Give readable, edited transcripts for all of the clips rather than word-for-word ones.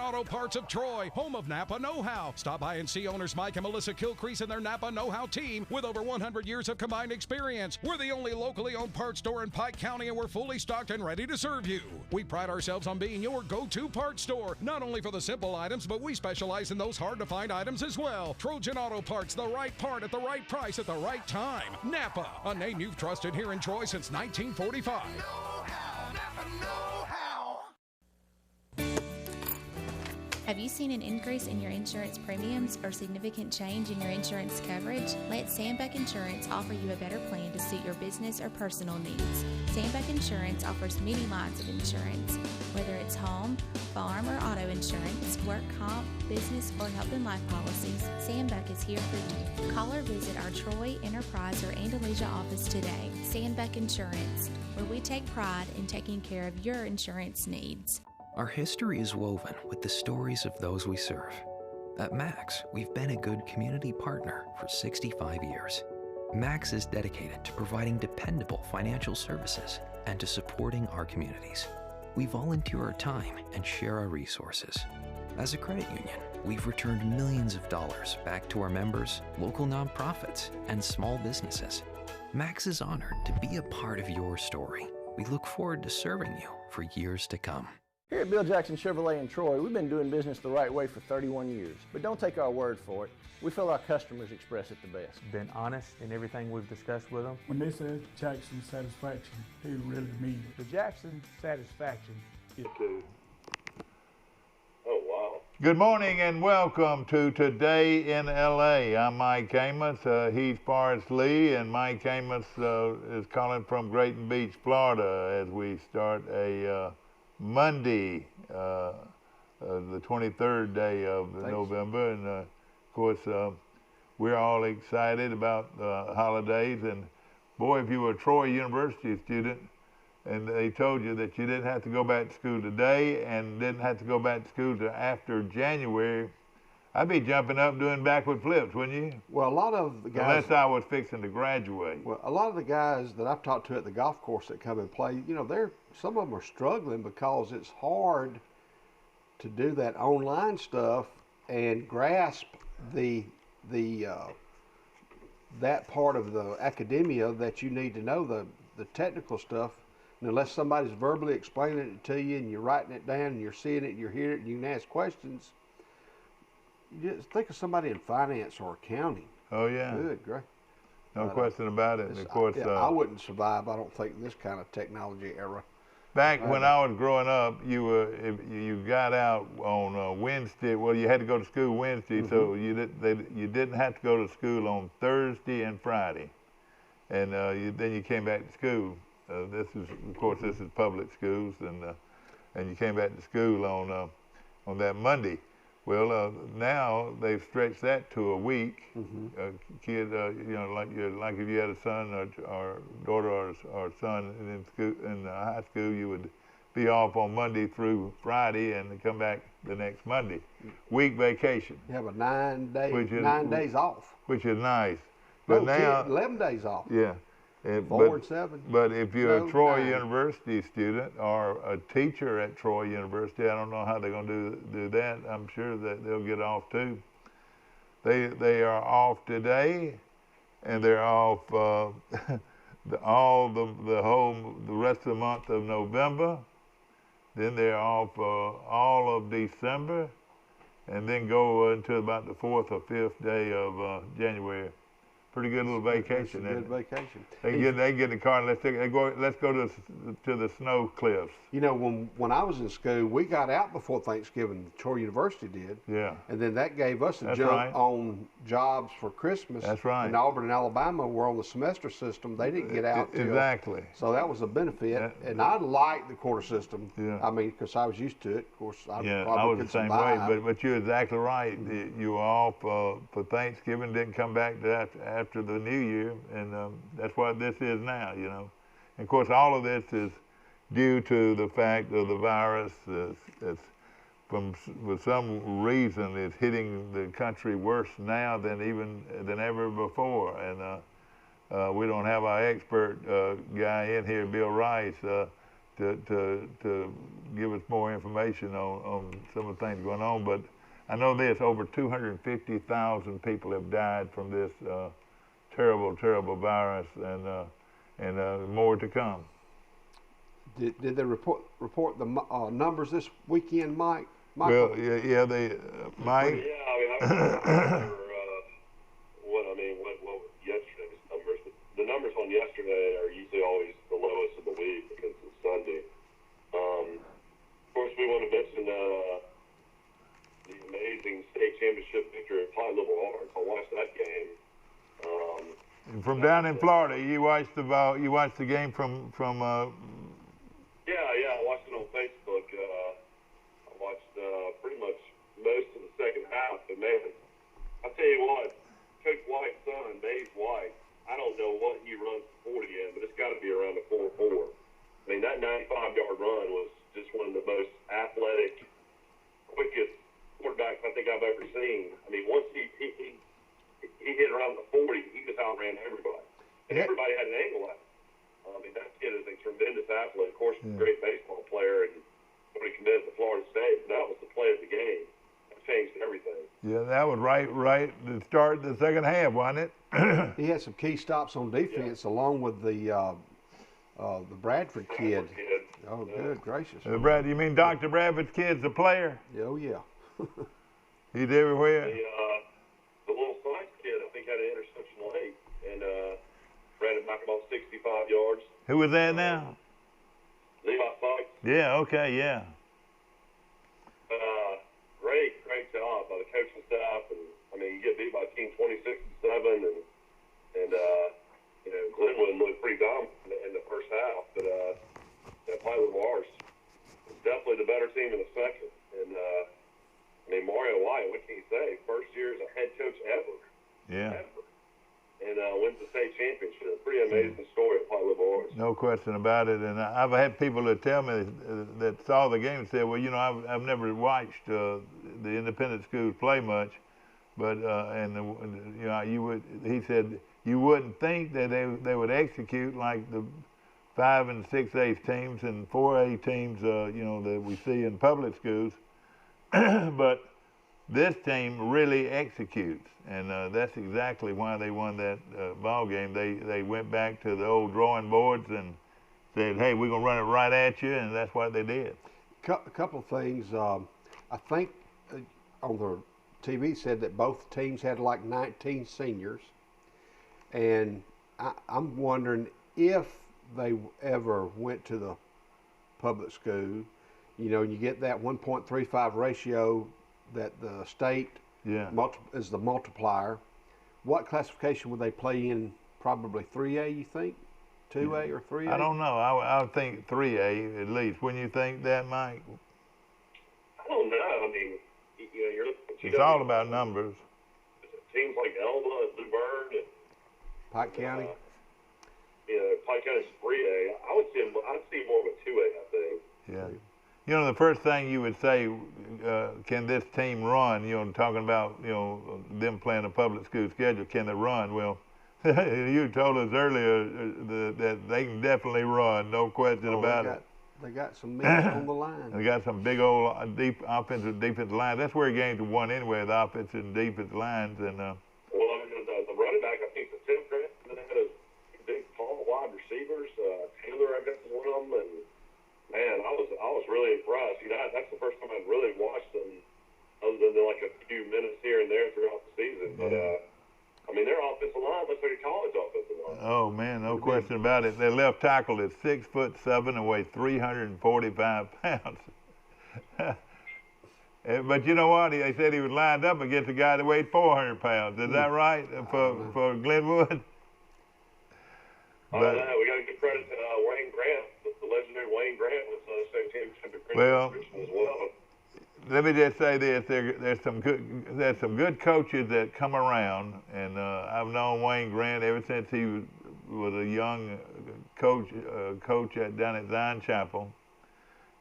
Auto Parts of Troy, home of Napa Know-How. Stop by and see owners Mike and Melissa Kilcrease and their Napa Know-How team with over 100 years of combined experience. We're the only locally owned parts store in Pike County, and we're fully stocked and ready to serve you. We pride ourselves on being your go-to parts store, not only for the simple items, but we specialize in those hard-to-find items as well. Trojan Auto Parts, the right part at the right price at the right time. Napa, a name you've trusted here in Troy since 1945. Know-how, Napa Know-how. Have you seen an increase in your insurance premiums or significant change in your insurance coverage? Let Sandbeck Insurance offer you a better plan to suit your business or personal needs. Sandbeck Insurance offers many lines of insurance, whether it's home, farm, or auto insurance, work comp, business, or health and life policies. Sandbeck is here for you. Call or visit our Troy, Enterprise, or Andalusia office today. Sandbeck Insurance, where we take pride in taking care of your insurance needs. Our history is woven with the stories of those we serve. At Max, we've been a good community partner for 65 years. Max is dedicated to providing dependable financial services and to supporting our communities. We volunteer our time and share our resources. As a credit union, we've returned millions of dollars back to our members, local nonprofits, and small businesses. Max is honored to be a part of your story. We look forward to serving you for years to come. Here at Bill Jackson Chevrolet in Troy, we've been doing business the right way for 31 years. But don't take our word for it. We feel our customers express it the best. Been honest in everything we've discussed with them. When they say Jackson Satisfaction, they really mean it. The Jackson Satisfaction is good. Oh, wow. Good morning and welcome to Today in LA. I'm Mike Amos. He's Forrest Lee, and Mike Amos is calling from Grayton Beach, Florida, as we start a Monday, the 23rd day of November, and of course we're all excited about the holidays. And boy, if you were a Troy University student and they told you that you didn't have to go back to school today and didn't have to go back to school till after January, I'd be jumping up doing backward flips, wouldn't you? Well, a lot of the guys... Unless I was fixing to graduate. Well, a lot of the guys that I've talked to at the golf course that come and play, you know, some of them are struggling because it's hard to do that online stuff and grasp that part of the academia that you need to know, the technical stuff. And unless somebody's verbally explaining it to you and you're writing it down and you're seeing it and you're hearing it and you can ask questions, you just think of somebody in finance or accounting. Oh, yeah. Good, great. No question about it. And of course, I wouldn't survive, I don't think, in this kind of technology era. Back when I was growing up, if you got out on Wednesday. Well, you had to go to school Wednesday, so you didn't have to go to school on Thursday and Friday, and then you came back to school. This is public schools, and you came back to school on that Monday. Well, now they've stretched that to a week. Kid, you know, like if you had a son or daughter or son in school, in high school, you would be off on Monday through Friday and come back the next Monday. Week vacation. You have a 9 days off. Which is nice. But now 11 days off. Yeah. 4 and 7. But if you're a Troy University student or a teacher at Troy University, I don't know how they're going to do that. I'm sure that they'll get off too. They are off today, and they're off the rest of the month of November. Then they're off all of December, and then go until about the 4th or 5th day of January. Pretty good little vacation. Good vacation. They get in the car and let's go to the snow cliffs. You know, when I was in school, we got out before Thanksgiving. Troy University did. Yeah. And then that gave us a jump on jobs for Christmas. That's right. In Auburn and Alabama, we're on the semester system. They didn't get out till, exactly. So that was a benefit. And I liked the quarter system. Yeah. I mean, because I was used to it. Of course, I was the same way. But you're exactly right. You were off for Thanksgiving, didn't come back to after the New Year, and that's what this is now, you know. And of course, all of this is due to the fact of the virus that's for some reason it's hitting the country worse now than ever before. And we don't have our expert guy in here, Bill Rice, to give us more information on some of the things going on. But I know this: over 250,000 people have died from this terrible, terrible virus, and more to come. Did they report the numbers this weekend, Mike? Michael? Well, yeah, they, Mike. Yeah, I mean, what yesterday's numbers? The numbers on yesterday are usually always the lowest of the week because it's Sunday. Of course, we want to mention the amazing state championship victory at Pine Little Arts. I watched that game. From down in Florida, you watched the ball. You watched the game from. Yeah, I watched it on Facebook. I watched pretty much most of the second half. But man, I tell you what, Coach White's son, Maze White, I don't know what he runs the 40 in, but it's got to be around the 4.4. I mean, that 95-yard run was just one of the most athletic, quickest quarterbacks I think I've ever seen. I mean, once he hit around the 40, he just outran everybody. And everybody had an angle at him. I mean, that kid is a tremendous athlete. Of course, he's a great baseball player, and somebody committed to Florida State. But that was the play of the game. That changed everything. Yeah, that was right to start the second half, wasn't it? He had some key stops on defense, along with the Bradford kid. Oh, good gracious! You mean Dr. Bradford's kid's a player? Oh, yeah. He's everywhere. The little science kid, I think, had an interception late, and ran it back about 65 yards. Who was that now? Levi Pike. Yeah. Okay. Yeah. Great job by the coaching staff, and I mean, you get beat by a team 26-7, and you know, Glenwood looked pretty dominant in the first half, but Pilot Mars was definitely the better team in the second, and I mean, Mario White, what can you say? First year as a head coach ever. Yeah. Ever. And wins the state championship. Pretty amazing story at Pilot Mars. No question about it. And I've had people that tell me that saw the game and said, well, you know, I've never watched the independent schools play much, but you know, he said you wouldn't think that they would execute like the 5 and 6A teams and 4A teams, you know, that we see in public schools. But this team really executes, and that's exactly why they won that ball game. They went back to the old drawing boards and said, hey, we're going to run it right at you, and that's what they did. A couple of things. I think on the TV said that both teams had like 19 seniors, and I'm wondering if they ever went to the public school. You know, you get that 1.35 ratio that the state is the multiplier. What classification would they play in? Probably 3A, you think? 2A or 3A? I don't know. I would think 3A at least. Wouldn't you think that, Mike? I don't know. I mean, you know, you're looking at it's all about numbers. Teams like Elba and Luverne and Pike County. You know, Pike County's 3A. I'd see more of a 2A, I think. Yeah. You know, the first thing you would say, can this team run? You know, talking about, you know, them playing a public school schedule, can they run? Well, you told us earlier that they can definitely run, no question about it. They got some men on the line. They got some big old deep offensive defensive lines. That's where games are won anyway, the offensive and defensive lines. And well, I mean, the running back, I think, is the 10th grade. And then they had a big, tall wide receivers. Taylor, I guess, is one of them. And man, I was really impressed. You know, that's the first time I'd really watched them, other than like a few minutes here and there throughout the season. But I mean, their offensive line looks like a college offensive line. Oh man, no question about it. Their left tackle is 6'7" and weighs 345 pounds. But you know what? They said he was lined up against a guy that weighed 400 pounds. Is that right for Glenwood? We got to give credit to Wayne Grant, the legendary Wayne Grant was state championship as well. Let me just say this: there's some good coaches that come around, and I've known Wayne Grant ever since he was a young coach down at Zion Chapel.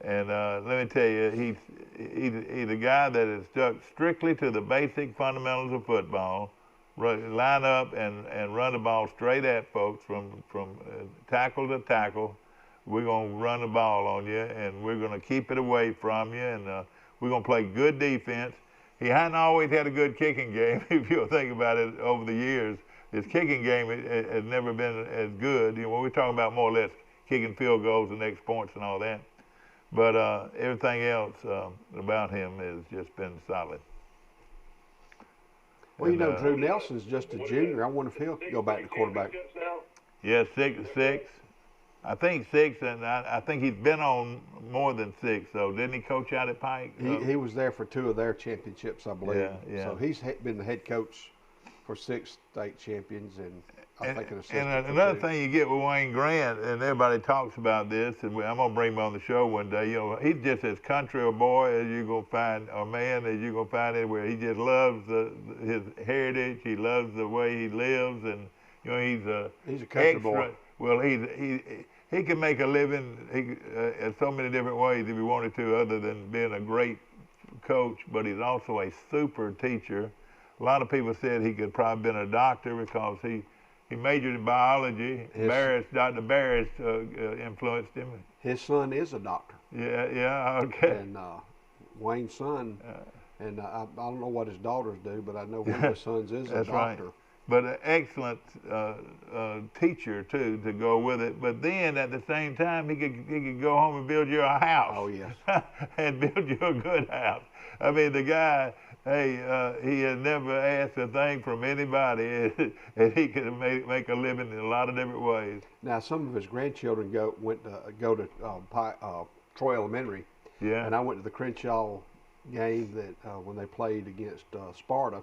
And let me tell you, he's a guy that has stuck strictly to the basic fundamentals of football. Line up and run the ball straight at folks from tackle to tackle. we're going to run the ball on you, and we're going to keep it away from you, and we're going to play good defense. He hadn't always had a good kicking game, if you'll think about it over the years. His kicking game has never been as good. You know, when we're talking about more or less kicking field goals and extra points and all that. But everything else about him has just been solid. Well, you know, Drew Nelson's just a junior. I wonder if he'll go back to quarterback. Yeah, six. I think 6, and I think he's been on more than 6. So didn't he coach out at Pike? He was there for 2 of their championships, I believe. Yeah. So he's been the head coach for 6 state champions, and I think an assistant. And another thing you get with Wayne Grant, and everybody talks about this, and I'm gonna bring him on the show one day. You know, he's just as country a boy as you're gonna find, or man as you're gonna find anywhere. He just loves his heritage. He loves the way he lives, and you know he's a country boy. Well, he can make a living in so many different ways if he wanted to, other than being a great coach. But he's also a super teacher. A lot of people said he could probably been a doctor because he majored in biology. Dr. Barris influenced him. His son is a doctor. Yeah, okay. And Wayne's son, and I don't know what his daughters do, but I know one of his sons is a doctor. Right. But an excellent teacher too to go with it. But then at the same time, he could go home and build you a house. Oh yes. And build you a good house. I mean, the guy. Hey, he has never asked a thing from anybody, and he can make a living in a lot of different ways. Now, some of his grandchildren go to Troy Elementary. Yeah. And I went to the Crenshaw game that when they played against Sparta,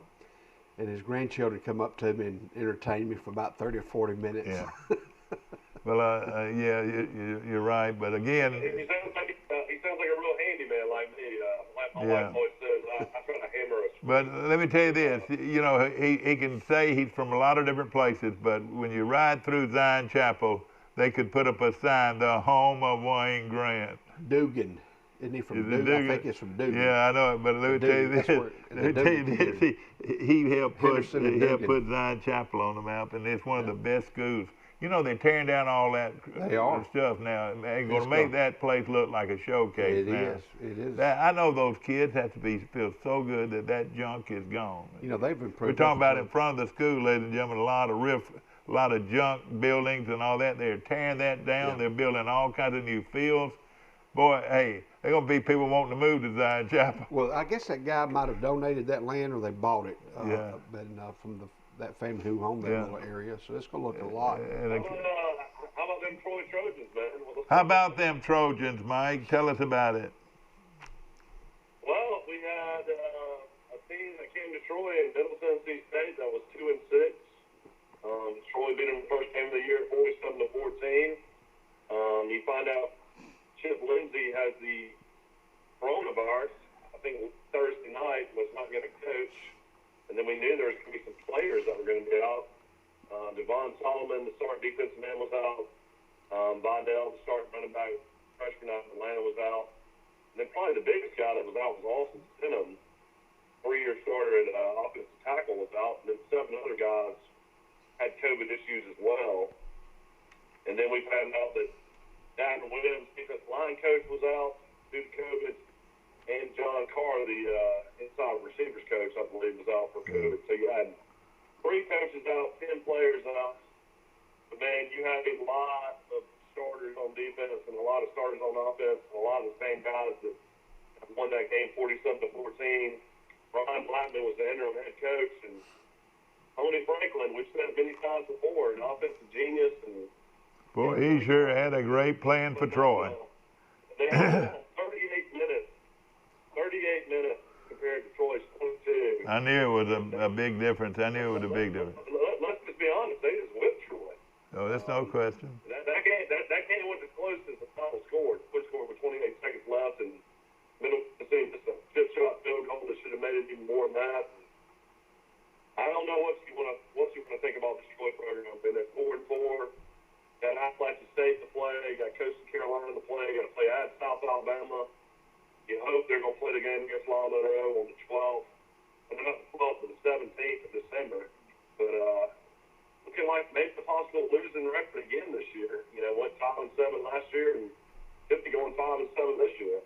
and his grandchildren come up to me and entertained me for about 30 or 40 minutes. Yeah. Well, yeah, you're right, but again. He sounds like a real handyman like me. Like my wife always says, I try to hammer us. But let me tell you this, you know, he can say he's from a lot of different places, but when you ride through Zion Chapel, they could put up a sign, the home of Wayne Grant. Dugan. Isn't he from Dugan? I think it's from Dugan. Yeah, I know it, but let me tell you this. He helped put Zion Chapel on the map, and it's one of the best schools. You know, they're tearing down all that stuff now. They're going to make that place look like a showcase now. It is. I know those kids have to feel so good that junk is gone. You know, they've improved. We're talking about in front of the school, ladies and gentlemen, a lot of junk buildings and all that. They're tearing that down. Yeah. They're building all kinds of new fields. Boy, hey, they're going to be people wanting to move to Zion Chapel. Well, I guess that guy might have donated that land or they bought it. From that family who owned that little area, so it's going to look a lot. How about them Troy Trojans, man? How about them Trojans, Mike? Tell us about it. Well, we had a team that came to Troy in Middle Tennessee State that was 2-6. Troy beat them the first game of the year, 47-14. You find out Chip Lindsey has the coronavirus. I think Thursday night was not going to coach. And then we knew there was going to be some players that were going to be out. Devon Solomon, the starting defensive man, was out. Vondell, the starting running back, freshman out of Atlanta, was out. And then probably the biggest guy that was out was Austin Stidham, 3-year starter at offensive tackle, was out. And then 7 other guys had COVID issues as well. And then we found out that Davin Williams, defensive line coach, was out due to COVID. And John Carr, the inside receivers coach, I believe, was out for COVID. So you had 3 coaches out, 10 players out. But, man, you had a lot of starters on defense and a lot of starters on offense and a lot of the same guys that won that game 47-14. Ryan Blackman was the interim head coach. And Tony Franklin, we've said many times before, an offensive genius. And boy, he sure had a great plan for Troy. They had 38 minutes compared to Troy's 22. I knew it was a big difference. Let's just be honest. They just whipped Troy. Oh, there's no question. That game wasn't as close as the final score. The score with 28 seconds left, and Middle Tennessee just a chip-shot field goal that should have made it even more than that. I don't know what you want to think about this Troy program. Been at 4-4. Got Appalachian State to play. Got Coastal Carolina to play. Got to play at South Alabama. You hope they're going to play the game against Long Monroe on the 12th. And not the 12th, but the 17th of December. But looking might make the possible losing record again this year. You know, went 5-7 last year and could be going 5-7 this year.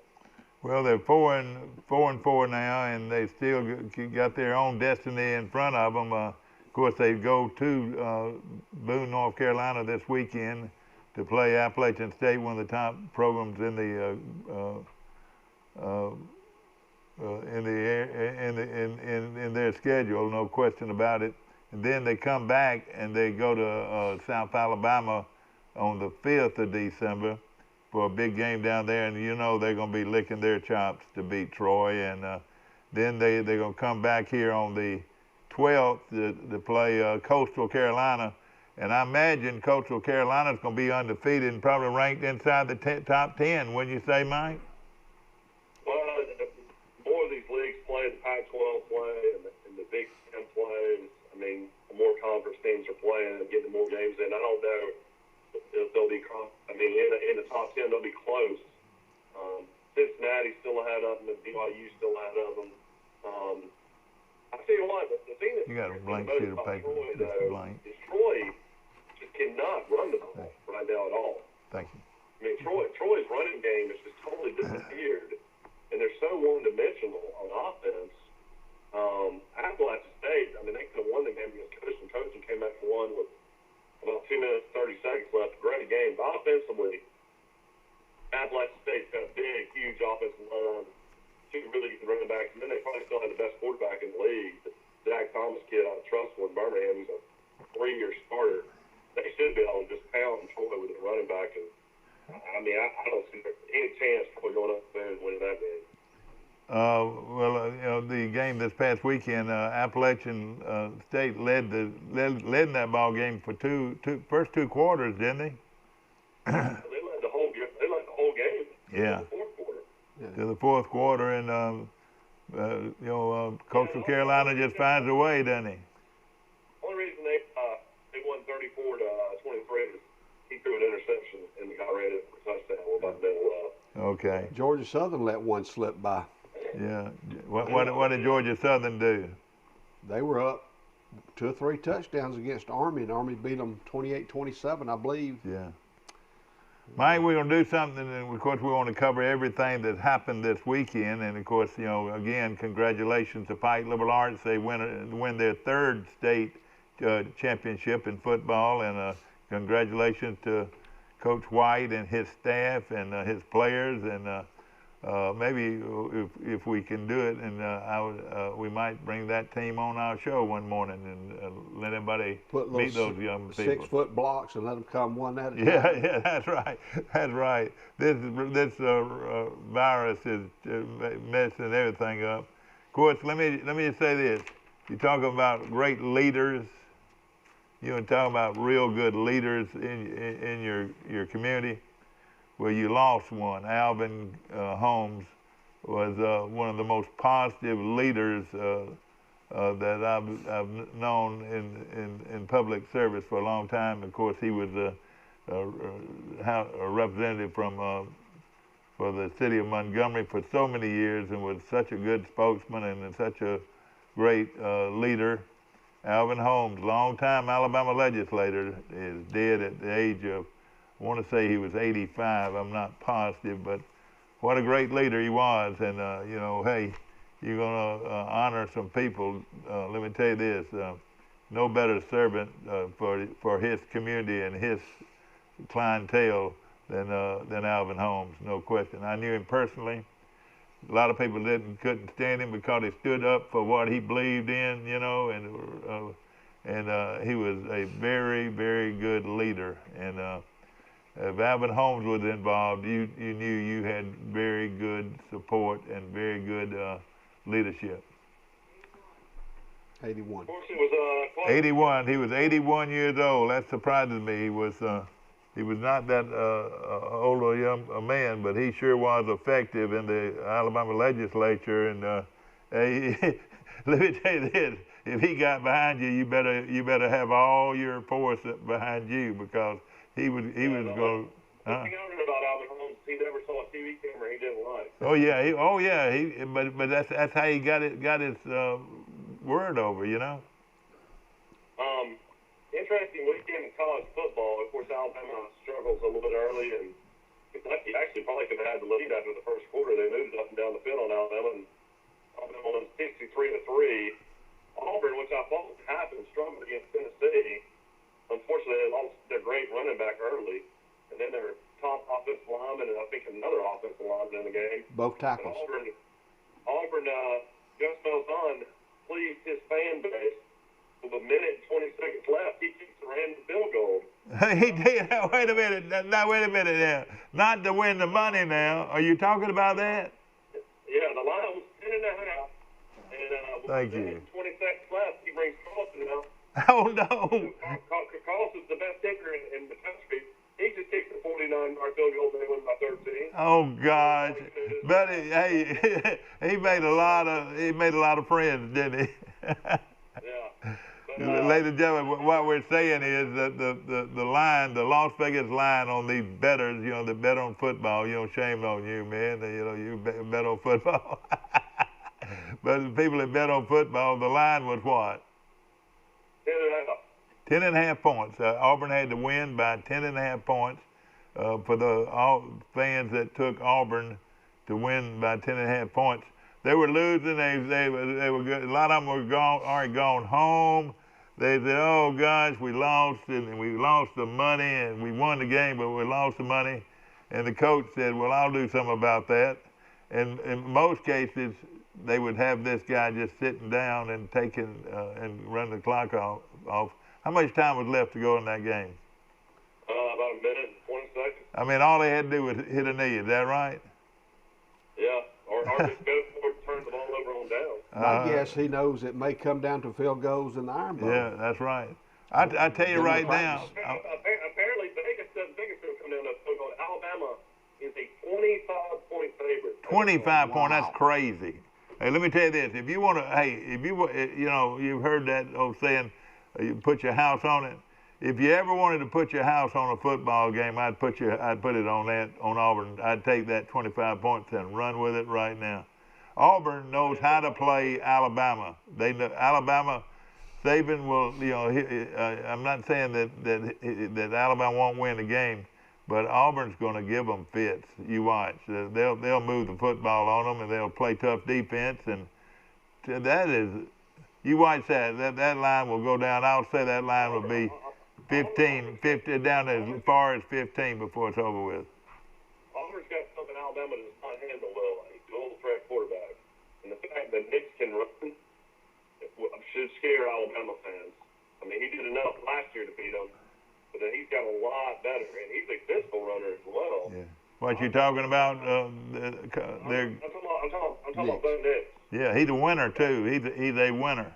Well, they're 4-4 now, and they still got their own destiny in front of them. Of course, they go to Boone, North Carolina this weekend to play Appalachian State, one of the top programs in their schedule, no question about it. And then they come back and they go to South Alabama on the 5th of December for a big game down there, and you know they're going to be licking their chops to beat Troy. And then they're going to come back here on the 12th to play Coastal Carolina. And I imagine Coastal Carolina's going to be undefeated and probably ranked inside the top 10, wouldn't you say, Mike? Well, more of these leagues play, the Pac-12 play and the Big Ten play. I mean, more conference teams are playing and getting more games in. I don't know if they'll be, in the top 10, they'll be close. Cincinnati still ahead of them, and BYU still ahead of them. I tell you what, the thing that you got a blank sheet of paper. Troy, though, is Troy just cannot run the ball right now at all. Thank you. I mean, Troy's running game has just totally disappeared, and they're so one-dimensional on offense. Appalachian State, I mean, they could have won the game against Coastal. Coastal came back and won with about 2 minutes, 30 seconds left. Great game. But offensively, Appalachian State's got a big, huge offensive line, 2 really good running backs, and then they probably still have the best quarterback in the league. The Zach Thomas kid out of Trustful in Birmingham, who's a 3-year starter. They should be able to just pound Troy with a running back. And I mean, I don't see any chance Troy going up there and winning that game. You know, the game this past weekend, Appalachian State led in that ball game for first two quarters, didn't they? They led the whole game. Yeah. To the fourth quarter. Yeah. To the fourth quarter, and Coastal Carolina just finds a way, doesn't he? Only reason they won 34-23 is he threw an interception and got ready for a touchdown with about middle left. Okay. Georgia Southern let one slip by. Yeah. What did Georgia Southern do? They were up 2 or 3 touchdowns against Army, and Army beat them 28-27, I believe. Yeah. Mike, we're going to do something, and of course we want to cover everything that happened this weekend. And of course, you know, again, congratulations to Pike Liberal Arts. They win their 3rd state championship in football, and congratulations to Coach White and his staff and his players. And maybe if we can do it, and we might bring that team on our show one morning and let everybody meet those young people. 6-foot blocks and let them come one at a time. Yeah, that's right. That's right. This virus is messing everything up. Of course, let me just say this: you talk about great leaders. You talk about real good leaders in your community. Well, you lost one. Alvin Holmes was one of the most positive leaders that I've known in public service for a long time. Of course, he was a representative for the city of Montgomery for so many years, and was such a good spokesman and such a great leader. Alvin Holmes, longtime Alabama legislator, is dead at the age of, I want to say he was 85. I'm not positive, but what a great leader he was. And you know, hey, you're going to honor some people. Let me tell you this: no better servant for his community and his clientele than Alvin Holmes, no question. I knew him personally. A lot of people couldn't stand him because he stood up for what he believed in, you know, and he was a very, very good leader. And if Alvin Holmes was involved, you knew you had very good support and very good leadership. 81. 81. He was 81 years old. That surprises me. He was not that old a man, but he sure was effective in the Alabama legislature. And let me tell you this: if he got behind you, you better have all your force behind you, because he was going. The thing I learned about Alvin Holmes, he never saw a TV camera he didn't like. Oh yeah. But that's how he got his word over, you know. interesting weekend in college football. Of course, Alabama struggles a little bit early, and Kentucky actually probably could have had the lead after the first quarter. They moved up and down the field on Alabama, and Alabama won 63-3. Auburn, which I thought would happen, struggled against Tennessee. Unfortunately, they lost their great running back early, and then their top offensive lineman and I think another offensive lineman in the game. Both tackles. Auburn, Gus Malzahn pleased his fan base. With a minute and 20 seconds left, he kicks a random field goal. He did. Wait a minute. Now, wait a minute now. Not to win the money now. Are you talking about that? Yeah, the line was 10.5. And with Thank a minute you. and 20 seconds left, he brings Carlson out. Oh, no. Carlson's the best kicker in the country. He just kicked a 49-yard field goal. They win by 13. Oh, gosh. But hey, he made a lot of friends, didn't he? Yeah. Ladies and gentlemen, what we're saying is that the line, the Las Vegas line on these bettors, that bet on football, shame on you, man. You bet on football. But the people that bet on football, the line was what? 10.5. 10.5 points. Auburn had to win by 10.5 points. For all fans that took Auburn to win by 10.5 points. They were losing. They were good. A lot of them were already gone home. They said, "Oh gosh, we lost, and we lost the money, and we won the game, but we lost the money." And the coach said, "Well, I'll do something about that." And in most cases, they would have this guy just sitting down and taking and run the clock off. How much time was left to go in that game? About a minute and 20 seconds. I mean, all they had to do was hit a knee. Is that right? Yeah, or just go forward and turn the ball over on down. I guess he knows it may come down to field goals in the Iron Bowl. Yeah, that's right. I tell you right now. Apparently, Vegas going to come down to field goal. Alabama is a 25-point favorite. 25 point. That's crazy. Hey, let me tell you this. If you want to, you've heard that old saying, you put your house on it. If you ever wanted to put your house on a football game, I'd put it on Auburn. I'd take that 25 points and run with it right now. Auburn knows how to play Alabama. They know Alabama. Saban will, I'm not saying that Alabama won't win the game, but Auburn's going to give them fits. You watch. They'll move the football on them and they'll play tough defense. And that is, you watch that line will go down. I'll say that line will be 50 down as far as 15 before it's over with. Auburn's got something Alabama does not handle well. A dual threat quarterback. And the fact that Nick can run should scare Alabama fans. I mean, he did enough last year to beat them, but then he's got a lot better, and he's a physical runner as well. Yeah. What you talking about? I'm talking about Bo Nix. Yeah, he's a winner too. He's a winner.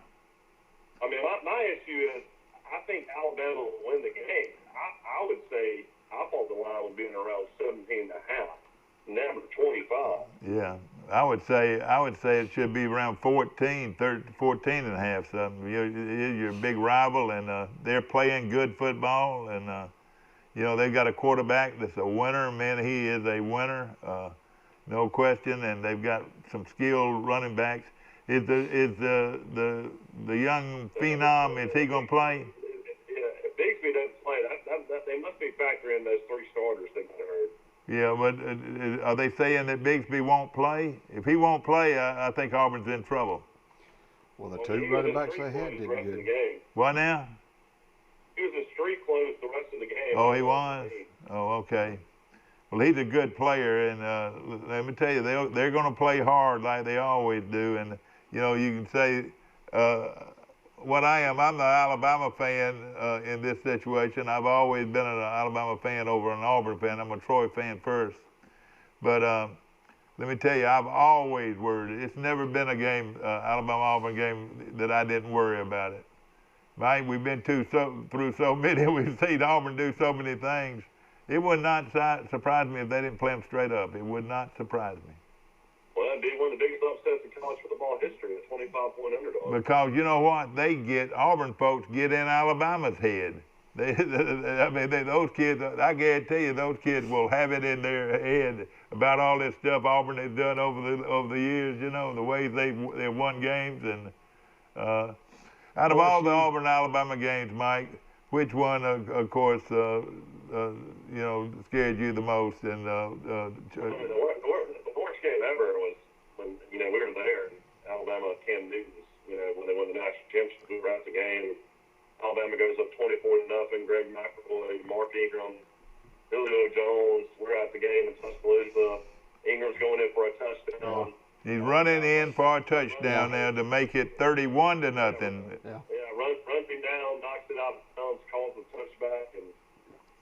I mean, my issue is I think Alabama will win the game. I would say I thought the line would be in around 17.5, never 25. Yeah, I would say it should be around 14 and a half something. You're a big rival, and they're playing good football, and they've got a quarterback that's a winner. Man, he is a winner, no question. And they've got some skilled running backs. Is the young phenom? Is he going to play? Yeah, if Bigsby doesn't play, they must be factoring those three starters that got hurt. Yeah, but are they saying that Bigsby won't play? If he won't play, I think Auburn's in trouble. Well, the two running backs they had did good. What now? He was in street clothes the rest of the game. Oh, he was? Oh, okay. Well, he's a good player, and let me tell you, they're going to play hard like they always do. And, you can say what I am. I'm the Alabama fan in this situation. I've always been an Alabama fan over an Auburn fan. I'm a Troy fan first. But let me tell you, I've always worried. It's never been a game, Alabama-Auburn game, that I didn't worry about it. Mike, we've been through so many. We've seen Auburn do so many things. It would not surprise me if they didn't play them straight up. It would not surprise me. Well, that'd be one of the biggest upsets in college football history, a 25-point underdog. Because you know what? Auburn folks get in Alabama's head. Those kids, I guarantee you, those kids will have it in their head about all this stuff Auburn has done over the years, the ways they've won games. And out of all the Auburn-Alabama games, Mike, which one, of course, scared you the most? And the worst game ever was when we were there in Alabama, Cam Newton's. When they won the national championship, we were at the game. Alabama goes up 24-0. Greg McElroy, Mark Ingram, Julio Jones. We're at the game in Tuscaloosa. Ingram's going in for a touchdown. He's running in for a touchdown now to make it 31-0. Yeah, runs him down, knocks it out of bounds, calls a touchback, and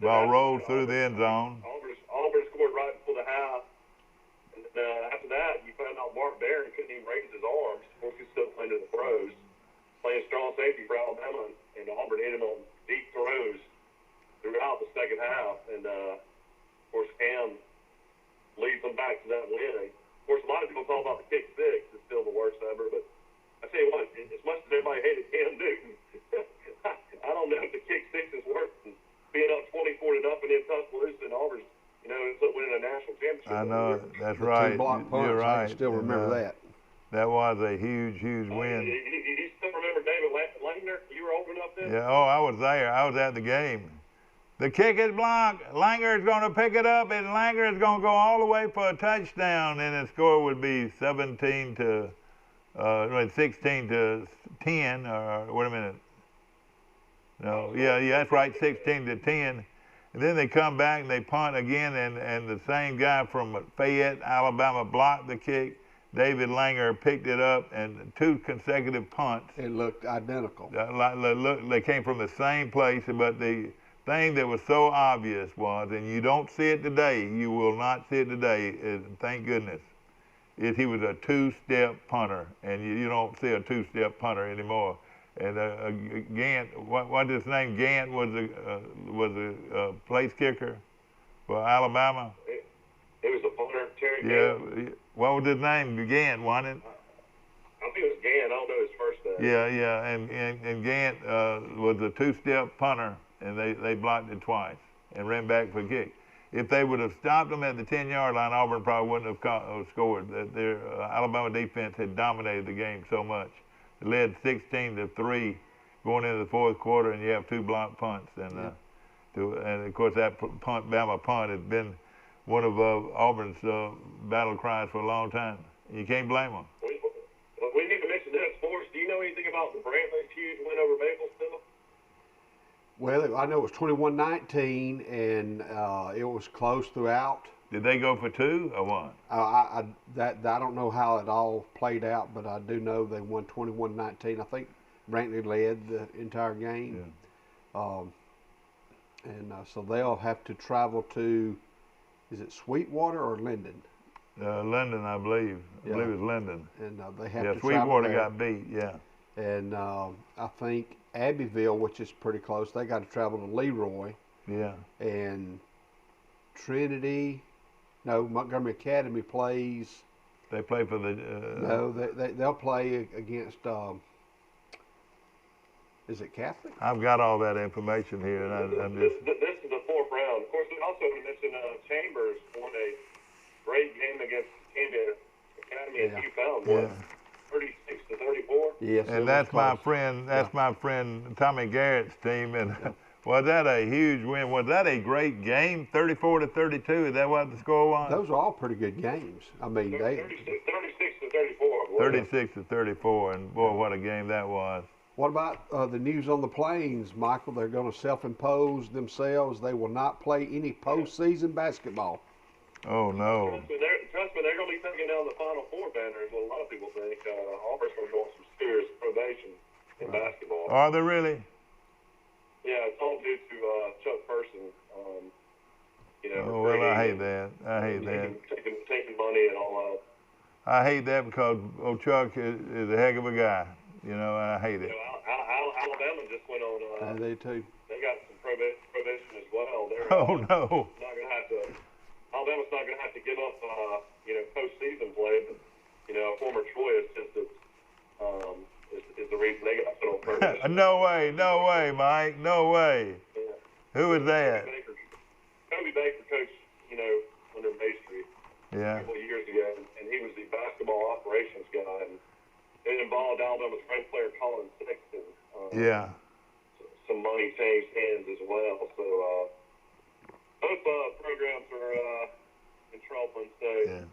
ball rolls through the end zone. Auburn scored right before the half. And after that, you found out Mark Barron couldn't even raise his arms. Of course, he's still playing in the pros, playing strong safety for Alabama, and Auburn hit him on deep throws throughout the second half. And, of course, Cam leads them back to that win. Of course, a lot of people talk about the kick six. It's still the worst ever, but I tell you what, as much as everybody hated Cam Newton, I don't know if the kick six is worse than being up 24-0 in Tuscaloosa and Auburn's, it's like winning a national championship. I know, that's right. You're right. I still remember that. That was a huge win. You still remember David Langner? You were old enough then? Yeah, I was there. I was at the game. The kick is blocked. Langer is going to pick it up, and Langer is going to go all the way for a touchdown, and the score would be 16 to 10. Or wait a minute. No, yeah, that's right, 16 to 10. And then they come back and they punt again, and the same guy from Fayette, Alabama, blocked the kick. David Langer picked it up, and 2 consecutive punts. It looked identical. They came from the same place, but the thing that was so obvious was, and you don't see it today, you will not see it today, thank goodness, is he was a 2-step punter, and you don't see a 2-step punter anymore. And Gant, what's his name? Gant was a place kicker for Alabama. He was a punter, Terry Gant. What was his name? Gant, wasn't it? I think it was Gant. I don't know his first name. Yeah, and Gant was a 2-step punter, and they blocked it twice and ran back for a kick. If they would have stopped them at the 10-yard line, Auburn probably wouldn't have scored. Their Alabama defense had dominated the game so much. It led 16-3 going into the fourth quarter, and you have 2 blocked punts. And of course, that Bama punt has been one of Auburn's battle cries for a long time. You can't blame them. We need to mention this, Forrest. Do you know anything about the Brantleys' huge win over Maplesville? Well, I know it was 21-19, and it was close throughout. Did they go for 2 or 1? I don't know how it all played out, but I do know they won 21-19. I think Brantley led the entire game. Yeah. So they'll have to travel to, is it Sweetwater or Linden? Linden, I believe. I believe it's Linden. And they have to Sweetwater travel got beat, yeah. And I think Abbeville, which is pretty close, they got to travel to Leroy. Yeah. And Montgomery Academy plays. They play for the. No, they'll play against. Is it Catholic? I've got all that information here, and I'm just. This is the 4th round. Of course, we also mentioned Chambers won a great game against Canada Academy, and you found one. 36-34. Yes, and that's my friend. That's my friend Tommy Garrett's team, and was that a huge win? Was that a great game? 34-32. Is that what the score was? Those are all pretty good games. I mean, 36-34. 36-34, and boy, what a game that was. What about the News on the Plains, Michael? They're going to self-impose themselves. They will not play any postseason basketball. Oh no! Trust me, they're going to be taking down the Final Four banner. Is what a lot of people think. Auburn's going to go on some serious probation in basketball. Are they really? Yeah, it's all due to Chuck Person. Oh well, I hate that. I hate that. Taking money and all that. I hate that because Chuck is a heck of a guy. And I hate it. Alabama just went on. They too. They got some probation as well. They're no. Not going to have to. Alabama's not going to have to give up, postseason play. But former Troy is the reason they got put on probation. No way, Mike. No way. Yeah. Who is that? Kobe Baker coached, under Maestri a couple of years ago, and he was the basketball operations guy. And it involved Alabama's great player Colin Sexton. Some some money changed hands as well. So both programs are in trouble. So. Yeah.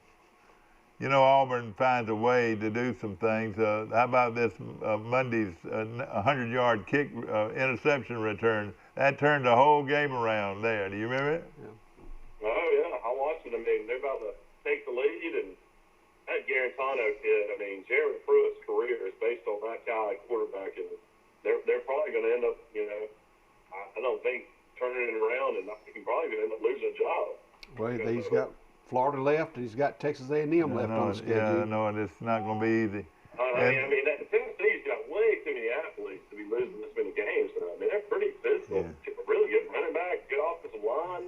You know, Auburn finds a way to do some things. How about this Monday's 100-yard kick interception return? That turned the whole game around there. Do you remember it? Yeah. Oh, yeah. I watched it. I mean, they're about to take the lead, and that Garantano kid, I mean, Jared Pruitt's career is based on that guy quarterback, and they're probably going to end up, you know, I don't think turning it around, and I think he's probably going to end up losing a job. Well, he's got Florida left, and he's got Texas A&M left on the schedule. Yeah, I know, and it's not going to be easy. I mean, Tennessee's got way too many athletes to be losing this many games. I mean, they're pretty physical. Yeah. Really good running back, good offensive line,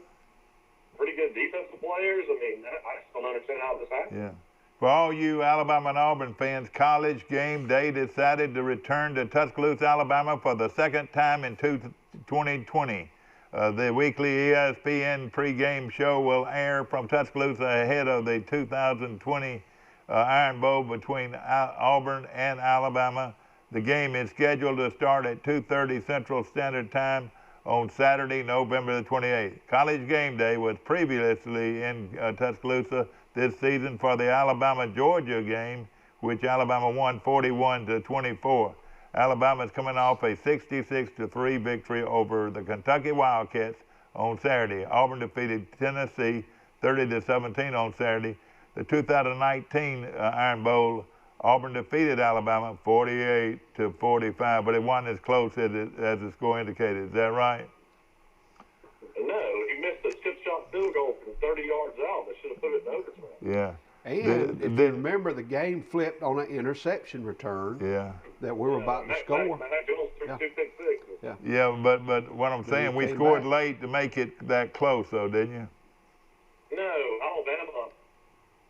pretty good defensive players. I mean, I just don't understand how this happened. Yeah. For all you Alabama and Auburn fans, College Game Day decided to return to Tuscaloosa, Alabama for the second time in 2020. The weekly ESPN pregame show will air from Tuscaloosa ahead of the 2020 Iron Bowl between Auburn and Alabama. The game is scheduled to start at 2:30 Central Standard Time on Saturday, November the 28th. College Game Day was previously in Tuscaloosa this season for the Alabama-Georgia game, which Alabama won 41-24. Alabama is coming off a 66-3 victory over the Kentucky Wildcats on Saturday. Auburn defeated Tennessee 30-17 on Saturday. The 2019 Iron Bowl, Auburn defeated Alabama 48-45, but it wasn't as close as the score indicated. Is that right? No, he missed a chip-shot field goal from 30 yards out. They should have put it in overtime. Yeah. And if you remember, the game flipped on an interception return. Yeah. That we were about to score. Yeah, but what I'm saying, we scored late to make it that close, though, didn't you? No, Alabama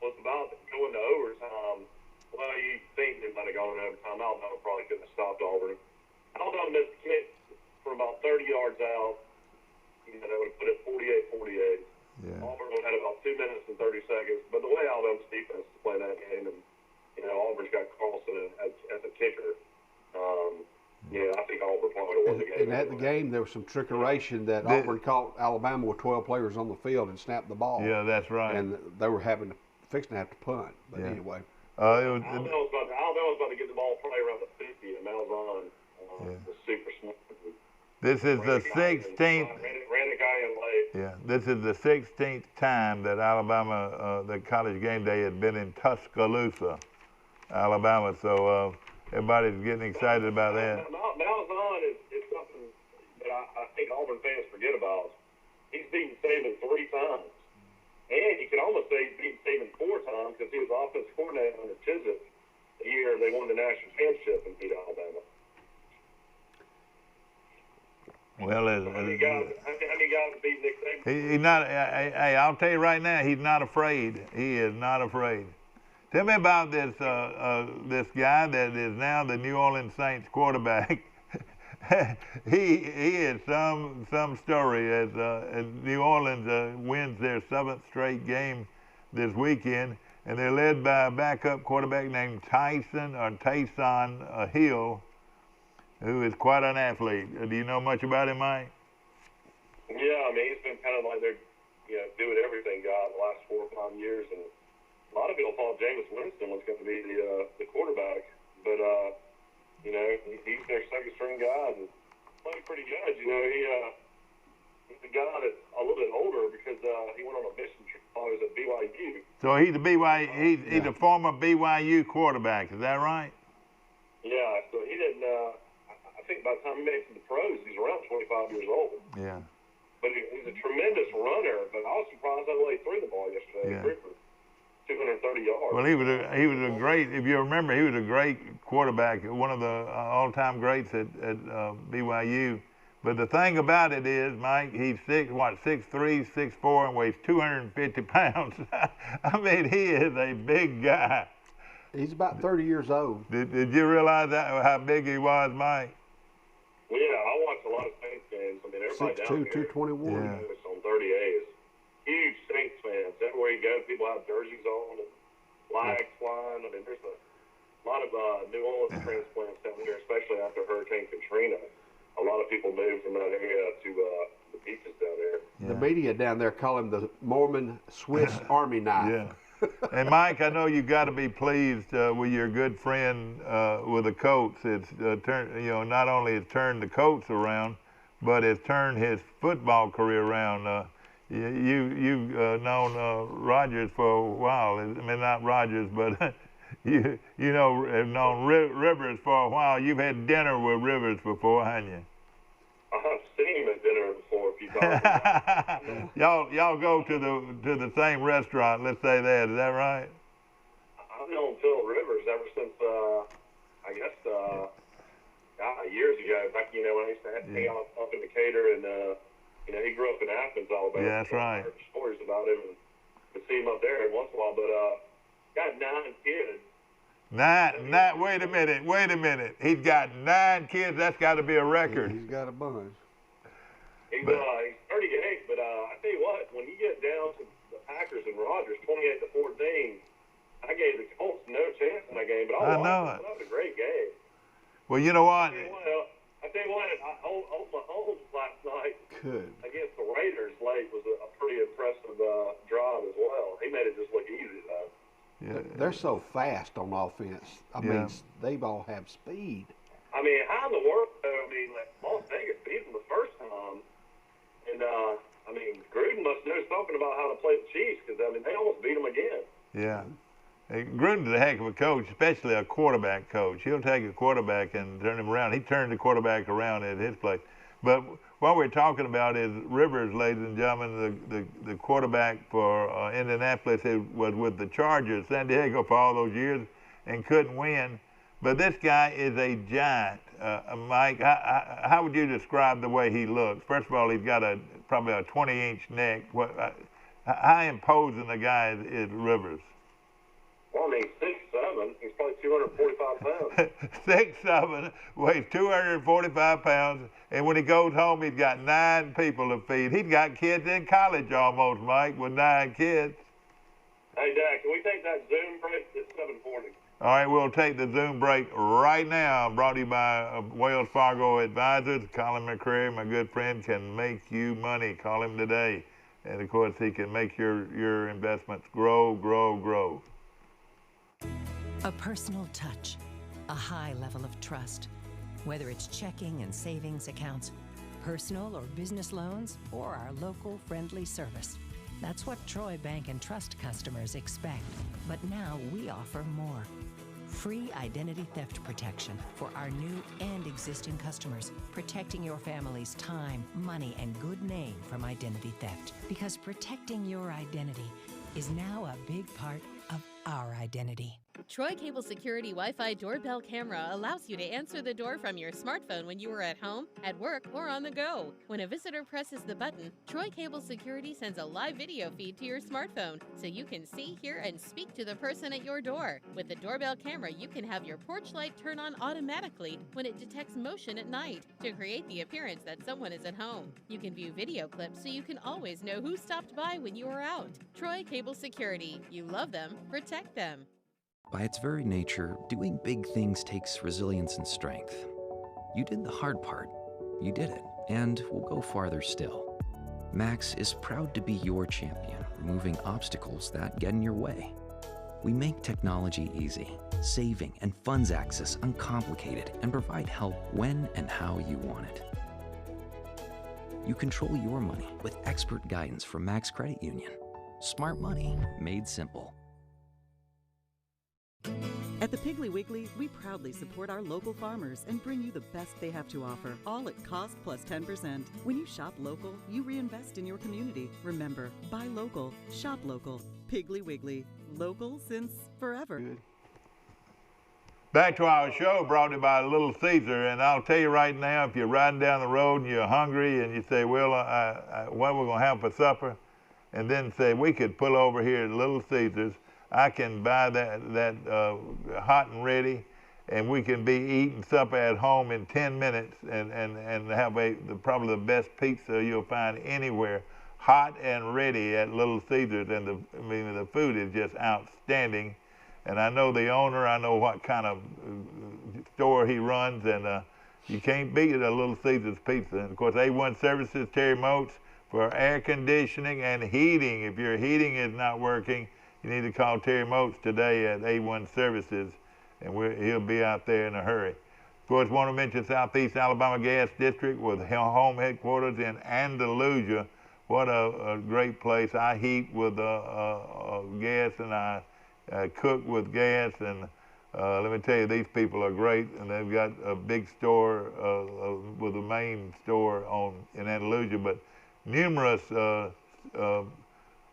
was about to go into overtime. Well, you think they might have gone into overtime. Alabama probably couldn't have stopped Auburn. Alabama missed a kick from about 30 yards out. You know, they would have put it 48-48. Yeah. Auburn had about 2 minutes and 30 seconds. But the way Alabama's defense is playing that game, and, you know, Auburn's got Carlson as a kicker. Yeah, I think Auburn probably won the game. And at the game, there was some trickeration that Auburn caught Alabama with 12 players on the field and snapped the ball. Yeah, that's right. And they were fixing to have to punt. But anyway. Alabama was about to get the ball probably around the 50, and Malzahn was super smart. This is the 16th. Ran a guy in late. Yeah, this is the 16th time that Alabama, the College Game Day, had been in Tuscaloosa, Alabama. So everybody's getting excited about that. Malzahn is something that I think Auburn fans forget about. He's beaten Saban 3 times. And you can almost say he's beaten Saban 4 times because he was offensive coordinator under Chisholm the year they won the national championship and beat Alabama. Well, how many guys beat Nick Saban? He's not. Hey, I'll tell you right now, he's not afraid. He is not afraid. Tell me about this this guy that is now the New Orleans Saints quarterback. he is some story as New Orleans wins their 7th straight game this weekend, and they're led by a backup quarterback named Taysom Hill, who is quite an athlete. Do you know much about him, Mike? Yeah, I mean, he's been kind of like their, doing everything guy the last 4 or 5 years, and a lot of people thought Jameis Winston was going to be the quarterback, but he's their second-string guy and played pretty good. You know, he's a guy that's a little bit older because he went on a mission trip while he was at BYU. So he's a he's a former BYU quarterback. Is that right? Yeah. So he didn't. I think by the time he made it to the pros, he's around 25 years old. Yeah. But he's a tremendous runner. But I was surprised how well he threw the ball yesterday. Yeah. He threw for 230 yards. Well, he was a great. If you remember, he was a great quarterback, one of the all-time greats at BYU. But the thing about it is, Mike, he's 6'3", 6'4", and weighs 250 pounds. I mean, he is a big guy. He's about 30 years old. Did you realize how big he was, Mike? Well, yeah, I watch a lot of Saints games. I mean, everybody 6'2", 221. Yeah. On 38 is huge Saints fans. Everywhere you go, people have jerseys on and flags flying. I mean, there's a lot of New Orleans transplants down here, especially after Hurricane Katrina. A lot of people beautiful move from that area to the beaches down there. Yeah. The media down there call him the Mormon Swiss Army knife. Yeah. And Mike, I know you got to be pleased with your good friend with the Colts. It's not only it's turned the Colts around, but it's turned his football career around. You've known Rodgers for a while. I mean, not Rodgers, but have known Rivers for a while. You've had dinner with Rivers before, haven't you? I've seen him at dinner before a few times. y'all go to the same restaurant. Let's say that. Is that right? I've known Phil Rivers ever since I guess years ago. Back when I used to hang out up in Decatur, and he grew up in Athens, Alabama. Yeah, that's right. I heard stories about him and could see him up there every once in a while. But got 9 kids. Wait a minute. He's got 9 kids. That's got to be a record. Yeah, he's got a bunch. He's 38, but I tell you what, when you get down to the Packers and Rodgers, 28-14, I gave the Colts no chance in that game, but I watched it. That was a great game. Well, you know what? I tell you what, Mahomes last night against the Raiders late was a pretty impressive drive as well. He made it just look easy, though. Yeah. They're so fast on offense. I mean, they all have speed. I mean, how in the world, though? I mean, Las Vegas beat them the first time. And, Gruden must know something about how to play the Chiefs because, they almost beat them again. Yeah. Hey, Gruden's a heck of a coach, especially a quarterback coach. He'll take a quarterback and turn him around. He turned the quarterback around at his place. But what we're talking about is Rivers, ladies and gentlemen, the quarterback for Indianapolis was with the Chargers, San Diego, for all those years and couldn't win. But this guy is a giant. Mike, how would you describe the way he looks? First of all, he's got probably a 20-inch neck. How imposing a guy is Rivers? Well, 6'7", he's probably 245 pounds. 6'7", weighs 245 pounds, and when he goes home, he's got 9 people to feed. He's got kids in college almost, Mike, with 9 kids. Hey, Dad, can we take that Zoom break? It's 7:40. All right, we'll take the Zoom break right now. Brought to you by Wells Fargo Advisors. Colin McCrary, my good friend, can make you money. Call him today. And, of course, he can make your investments grow, grow, grow. A personal touch, a high level of trust. Whether it's checking and savings accounts, personal or business loans, or our local friendly service. That's what Troy Bank and Trust customers expect. But now we offer more. Free identity theft protection for our new and existing customers, protecting your family's time, money, and good name from identity theft. Because protecting your identity is now a big part of our identity. Troy Cable Security Wi-Fi doorbell camera allows you to answer the door from your smartphone when you are at home, at work, or on the go. When a visitor presses the button, Troy Cable Security sends a live video feed to your smartphone so you can see, hear, and speak to the person at your door. With the doorbell camera, you can have your porch light turn on automatically when it detects motion at night to create the appearance that someone is at home. You can view video clips so you can always know who stopped by when you were out. Troy Cable Security. You love them, protect them. By its very nature, doing big things takes resilience and strength. You did the hard part. You did it, and will go farther still. Max is proud to be your champion, removing obstacles that get in your way. We make technology easy, saving and funds access uncomplicated, and provide help when and how you want it. You control your money with expert guidance from Max Credit Union. Smart money made simple. At the Piggly Wiggly, we proudly support our local farmers and bring you the best they have to offer, all at cost plus 10%. When you shop local, you reinvest in your community. Remember, buy local, shop local. Piggly Wiggly, local since forever. Good. Back to our show, brought to you by Little Caesar, and I'll tell you right now, if you're riding down the road and you're hungry and you say, well, what are we going to have for supper? And then say, we could pull over here at Little Caesar's. I can buy that hot and ready, and we can be eating supper at home in 10 minutes and have probably the best pizza you'll find anywhere, hot and ready at Little Caesars. And the food is just outstanding. And I know the owner, I know what kind of store he runs, and You can't beat a Little Caesars Pizza. And of course, A1 Services, Terry Moats, for air conditioning and heating. If your heating is not working, you need to call Terry Moats today at A1 Services, and he'll be out there in a hurry. Of course, want to mention Southeast Alabama Gas District with home headquarters in Andalusia. What a great place. I heat with gas, and I cook with gas, and let me tell you, these people are great, and they've got a big store with a main store in Andalusia, but numerous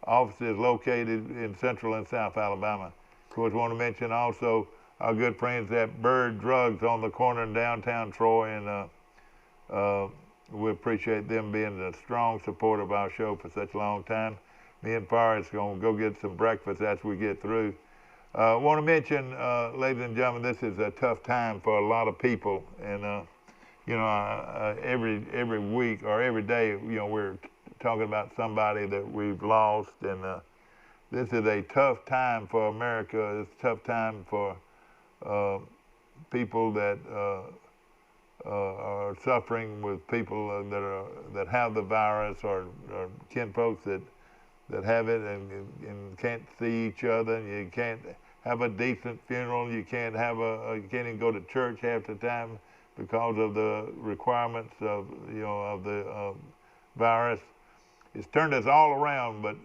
offices located in Central and South Alabama. Of course, want to mention also our good friends at Bird Drugs on the corner in downtown Troy, and we appreciate them being a strong supporter of our show for such a long time. Me and Forrest are going to go get some breakfast as we get through. Want to mention, ladies and gentlemen, this is a tough time for a lot of people, and you know, every week or every day, you know, we're talking about somebody that we've lost, and this is a tough time for America. It's a tough time for people that are suffering with people that have the virus, or kinfolks that have it and can't see each other, and you can't have a decent funeral. You can't you can't even go to church half the time because of the requirements of the virus. It's turned us all around, but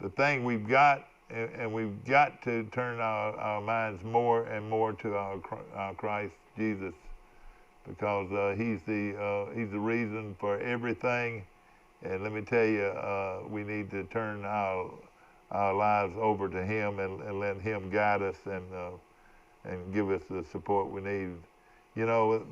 the thing we've got, and we've got to turn our minds more and more to our Christ Jesus, because he's the reason for everything. And let me tell you, we need to turn our lives over to him and let him guide us and give us the support we need. You know,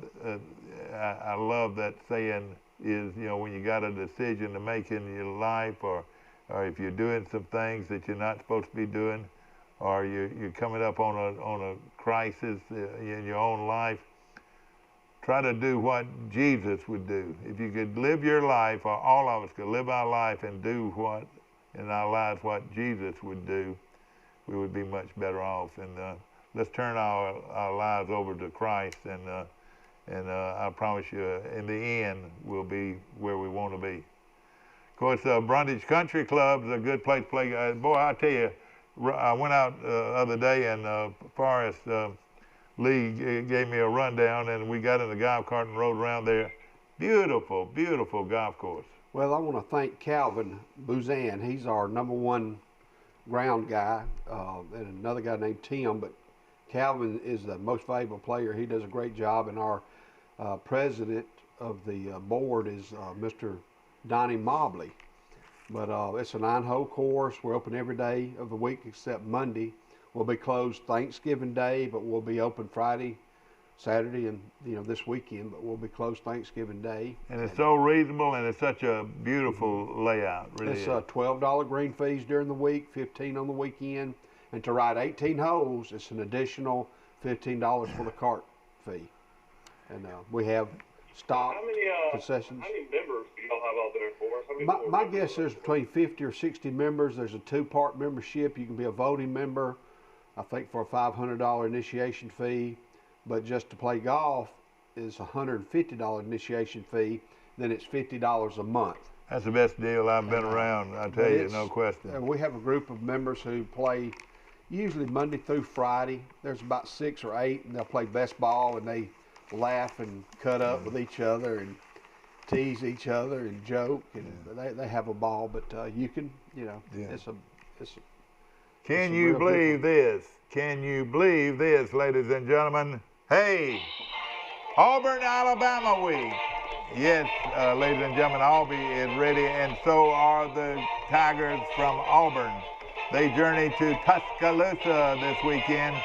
I love that saying is, you know, when you got a decision to make in your life, or if you're doing some things that you're not supposed to be doing, or you're coming up on a crisis in your own life, try to do what Jesus would do. If you could live your life, or all of us could live our life and do in our lives what Jesus would do, we would be much better off. And let's turn our lives over to Christ, and I promise you, in the end, we'll be where we want to be. Of course, Brundage Country Club is a good place to play. Boy, I tell you, I went out the other day, and Forrest Lee gave me a rundown, and we got in the golf cart and rode around there. Beautiful, beautiful golf course. Well, I want to thank Calvin Buzan. He's our #1 ground guy, and another guy named Tim, but Calvin is the most valuable player. He does a great job, and our president of the board is Mr. Donnie Mobley. But it's a 9-hole course. We're open every day of the week except Monday. We'll be closed Thanksgiving Day, but we'll be open Friday, Saturday, and this weekend. But we'll be closed Thanksgiving Day. And it's so reasonable, and it's such a beautiful layout. Really, it's $12 green fees during the week, $15 on the weekend, and to ride 18 holes, it's an additional $15 for the cart fee. And we have stock concessions. How many members do y'all have out there for us? My guess there's between 50 or 60 members. There's a 2-part membership. You can be a voting member, I think, for a $500 initiation fee. But just to play golf is a $150 initiation fee. Then it's $50 a month. That's the best deal I've been around, I tell you, no question. We have a group of members who play usually Monday through Friday. There's about 6 or 8, and they'll play best ball, and they laugh and cut up with each other and tease each other and joke, and they have a ball. But you can, it's a. Can you believe this? Can you believe this, ladies and gentlemen? Hey, Auburn, Alabama week. Yes, ladies and gentlemen, Albany is ready, and so are the Tigers from Auburn. They journey to Tuscaloosa this weekend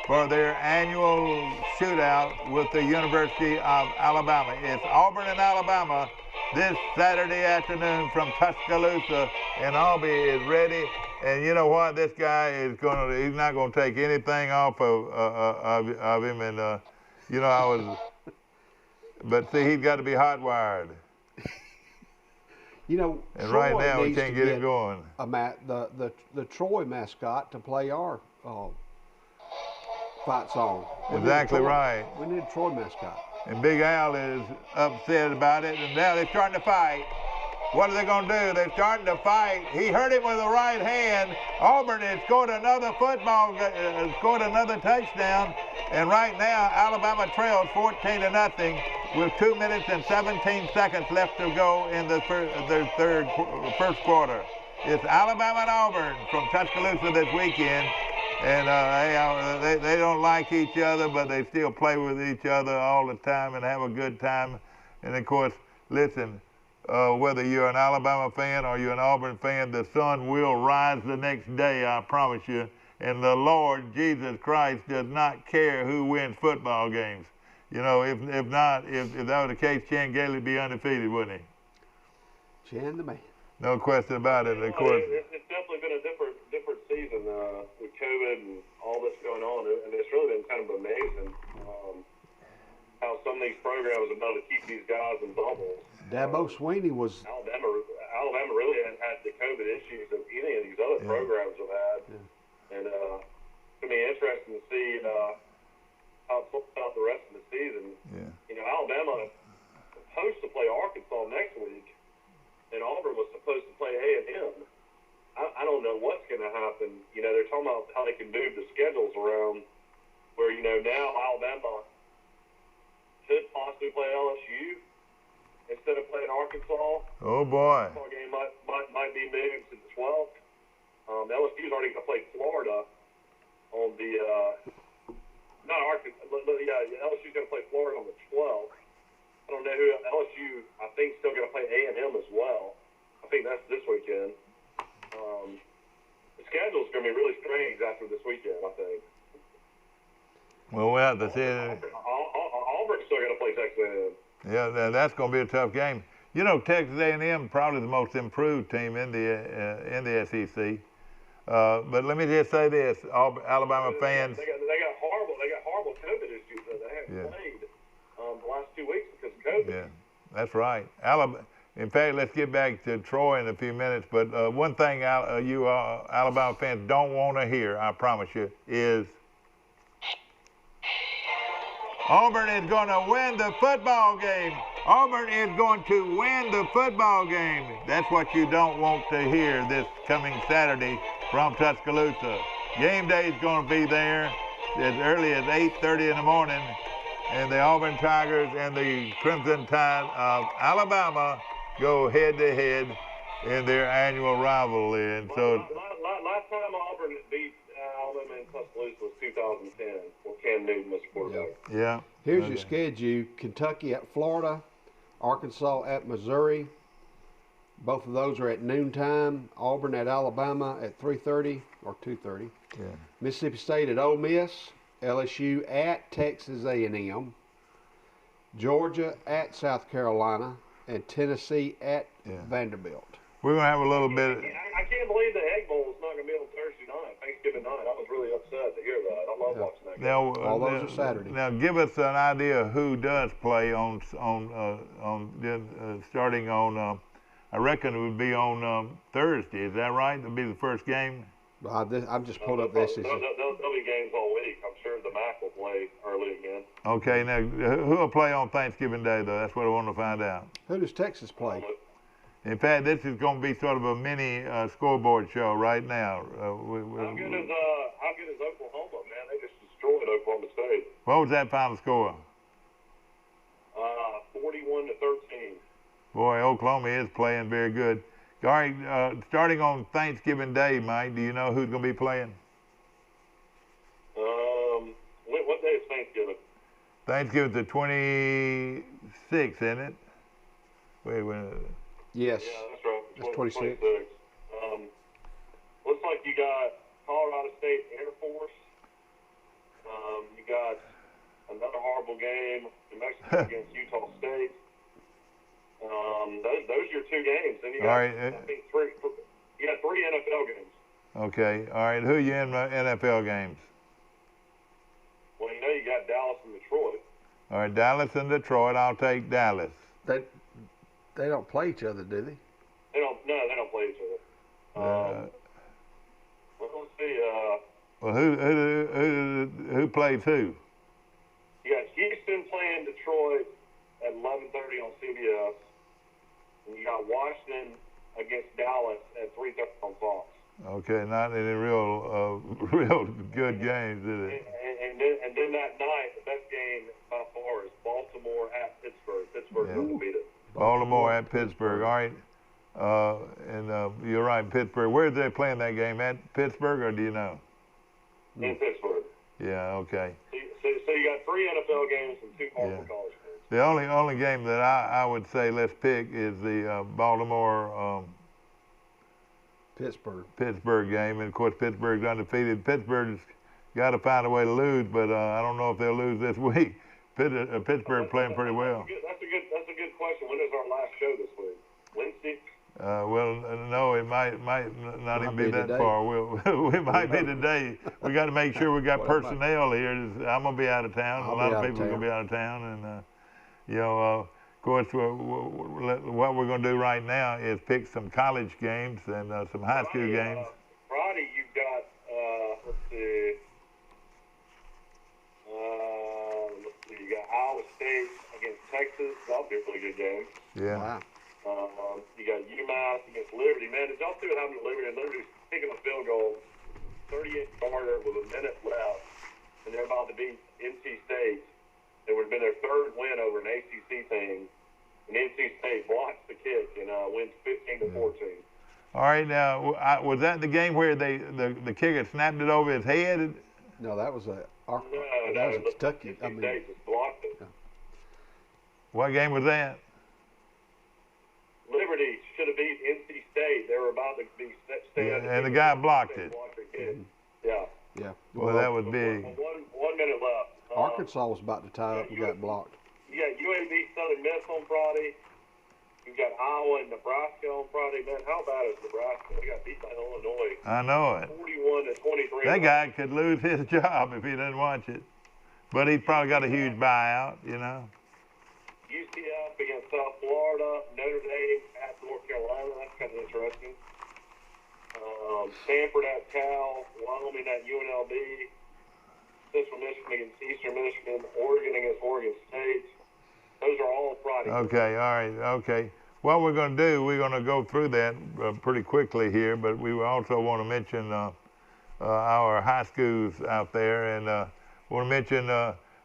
for their annual shootout with the University of Alabama. It's Auburn and Alabama this Saturday afternoon from Tuscaloosa, and Albany is ready. And you know what? This guy is he's not going to take anything off of him. And, but see, he's got to be hot wired. And right now we can't get him going. The Troy mascot to play our fight song. Exactly right. We need a Troy mascot. And Big Al is upset about it, and now they're starting to fight. What are they going to do? They're starting to fight. He hurt him with the right hand. Auburn has scored another scored another touchdown, and right now Alabama trails 14-0 with 2 minutes and 17 seconds left to go in the first quarter. It's Alabama and Auburn from Tuscaloosa this weekend, and they don't like each other, but they still play with each other all the time and have a good time. And of course, listen, whether you're an Alabama fan or you're an Auburn fan, the sun will rise the next day, I promise you. And the Lord Jesus Christ does not care who wins football games. You know, if that were the case, Chan Gailey would be undefeated, wouldn't he? Chan the man. No question about it. Of course. It's definitely been a different season with COVID and all this going on, and it's really been kind of amazing how some of these programs are able to keep these guys in bubbles. Dabo Swinney was. Alabama really hadn't had the COVID issues that any of these other programs have had, and it's gonna be interesting to see how it plays out the rest of the season. Yeah. You know, Alabama was supposed to play Arkansas next week, and Auburn was supposed to play A&M. I don't know what's going to happen. You know, they're talking about how they can move the schedules around where, you know, now Alabama could possibly play LSU instead of playing Arkansas. Oh, boy. The Arkansas game might be moved to the 12th. LSU's already going to play Florida on the not Arkansas, but LSU's going to play Florida on the 12th. I don't know who LSU, I think, still going to play A&M as well. I think that's this weekend. The schedule's going to be really strange after this weekend, I think. Well, we have to see. Auburn's still going to play Texas A&M. Yeah, that's going to be a tough game. You know, Texas A&M probably the most improved team in the SEC. But let me just say this: Alabama fans. They got horrible COVID issues that they haven't played the last 2 weeks because of COVID. Yeah, that's right. In fact, let's get back to Troy in a few minutes. But one thing you Alabama fans don't want to hear, I promise you, is Auburn is going to win the football game. Auburn is going to win the football game. That's what you don't want to hear this coming Saturday from Tuscaloosa. Game day is going to be there as early as 8:30 in the morning. And the Auburn Tigers and the Crimson Tide of Alabama go head-to-head in their annual rivalry. And so, last time Auburn beat Alabama in Tuscaloosa was 2010 when Cam Newton was quarterback. Yeah. Here's your schedule: Kentucky at Florida, Arkansas at Missouri. Both of those are at noontime. Auburn at Alabama at 3:30 or 2:30. Yeah. Mississippi State at Ole Miss. LSU at Texas A&M. Georgia at South Carolina. And Tennessee at Vanderbilt. We're going to have a little bit. I can't believe the Egg Bowl is not going to be on Thursday night, Thanksgiving night. I was really upset to hear that. I love watching that game. Now, all those are Saturday. Now, give us an idea of who does play starting on. I reckon it would be on Thursday. Is that right? It'll be the first game. I'm just pulling up this. There'll be games all week. I'm sure the MAC will play early again. Okay, now who will play on Thanksgiving Day, though? That's what I want to find out. Who does Texas play? In fact, this is going to be sort of a mini scoreboard show right now. How good is Oklahoma, man? They just destroyed Oklahoma State. What was that final score? 41-13. Boy, Oklahoma is playing very good. All right, starting on Thanksgiving Day, Mike, do you know who's going to be playing? What day is Thanksgiving? Thanksgiving's the 26th, isn't it? Wait. Yes. Yeah, that's right. That's 26. Looks like you got Colorado State Air Force. You got another horrible game, New Mexico against Utah State. Those are your two games. Then you got, I think, three NFL games. Okay. All right. Who are you in NFL games? Well, you know you got Dallas and Detroit. All right, Dallas and Detroit. I'll take Dallas. They don't play each other, do they? They don't play each other. Let's see. Well, who plays who? You got Houston playing Detroit. Detroit at 11:30 on CBS, and you got Washington against Dallas at 3:30 on Fox. Okay, not any real good games, did it? And then that night, the best game by far is Baltimore at Pittsburgh. Pittsburgh's undefeated. Baltimore at Pittsburgh. All right. And you're right, Pittsburgh. Where are they playing that game? At Pittsburgh, or do you know? In Pittsburgh. Yeah, okay. So you got 3 NFL games and 2 college games. The only game that I would say let's pick is the Baltimore Pittsburgh game, and of course Pittsburgh's undefeated. Pittsburgh's got to find a way to lose, but I don't know if they'll lose this week. Pittsburgh playing pretty well. That's a good question. When is our last show this week? Wednesday? Well, no, it might not even be that far. We might be today. We got to make sure we got personnel here. I'm gonna be out of town. A lot of people are gonna be out of town, and of course, what we're gonna do right now is pick some college games and some high school games. Friday, you've got let's see, you got Iowa State against Texas. That'll be a really good game. Yeah. Wow. You got UMass against Liberty. Man, did y'all see what happened to Liberty? Liberty's kicking a field goal, 38-yarder with a minute left, and they're about to beat NC State. It would have been their 3rd win over an ACC team, and NC State blocks the kick and wins 15-14. All right, now was that the game where the kicker snapped it over his head? No, that was that was Kentucky. NC State just blocked it. What game was that? Liberty should have beat NC State. They were about to be and the guy blocked it. Yeah. Yeah. Well, that was big. 1 minute left. Arkansas was about to tie up and got blocked. You got UAB Southern Miss on Friday. You got Iowa and Nebraska on Friday. Man, how bad is Nebraska? They got beat by Illinois. I know it. 41-23. That guy could lose his job if he didn't watch it. But he's probably got a huge buyout, you know. UCF against South Florida, Notre Dame at North Carolina. That's kind of interesting. Stanford at Cal, Wyoming at UNLV, Central Michigan against Eastern Michigan, Oregon against Oregon State. Those are all Friday. Okay, all right, okay. What we're going to do, we're going to go through that pretty quickly here, but we also want to mention our high schools out there, and want to mention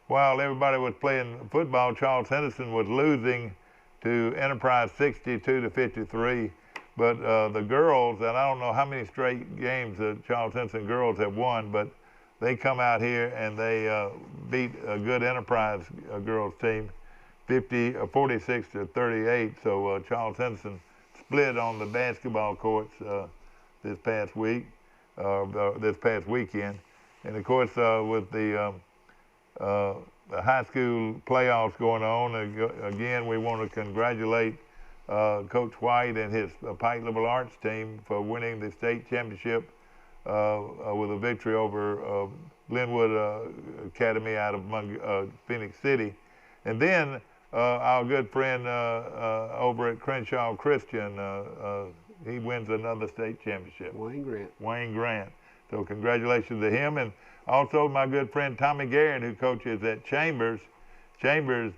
while everybody was playing football, Charles Henderson was losing to Enterprise 62-53. But the girls, and I don't know how many straight games the Charles Henderson girls have won, but they come out here and they beat a good Enterprise girls team, 46-38. So Charles Henderson split on the basketball courts this past week, this past weekend. And of course, with the high school playoffs going on, again, we want to congratulate Coach White and his Pike Liberal Arts team for winning the state championship with a victory over Glenwood Academy out of Phoenix City. And then our good friend over at Crenshaw Christian, he wins another state championship. Wayne Grant. So congratulations to him. And also my good friend Tommy Garrett, who coaches at Chambers. Chambers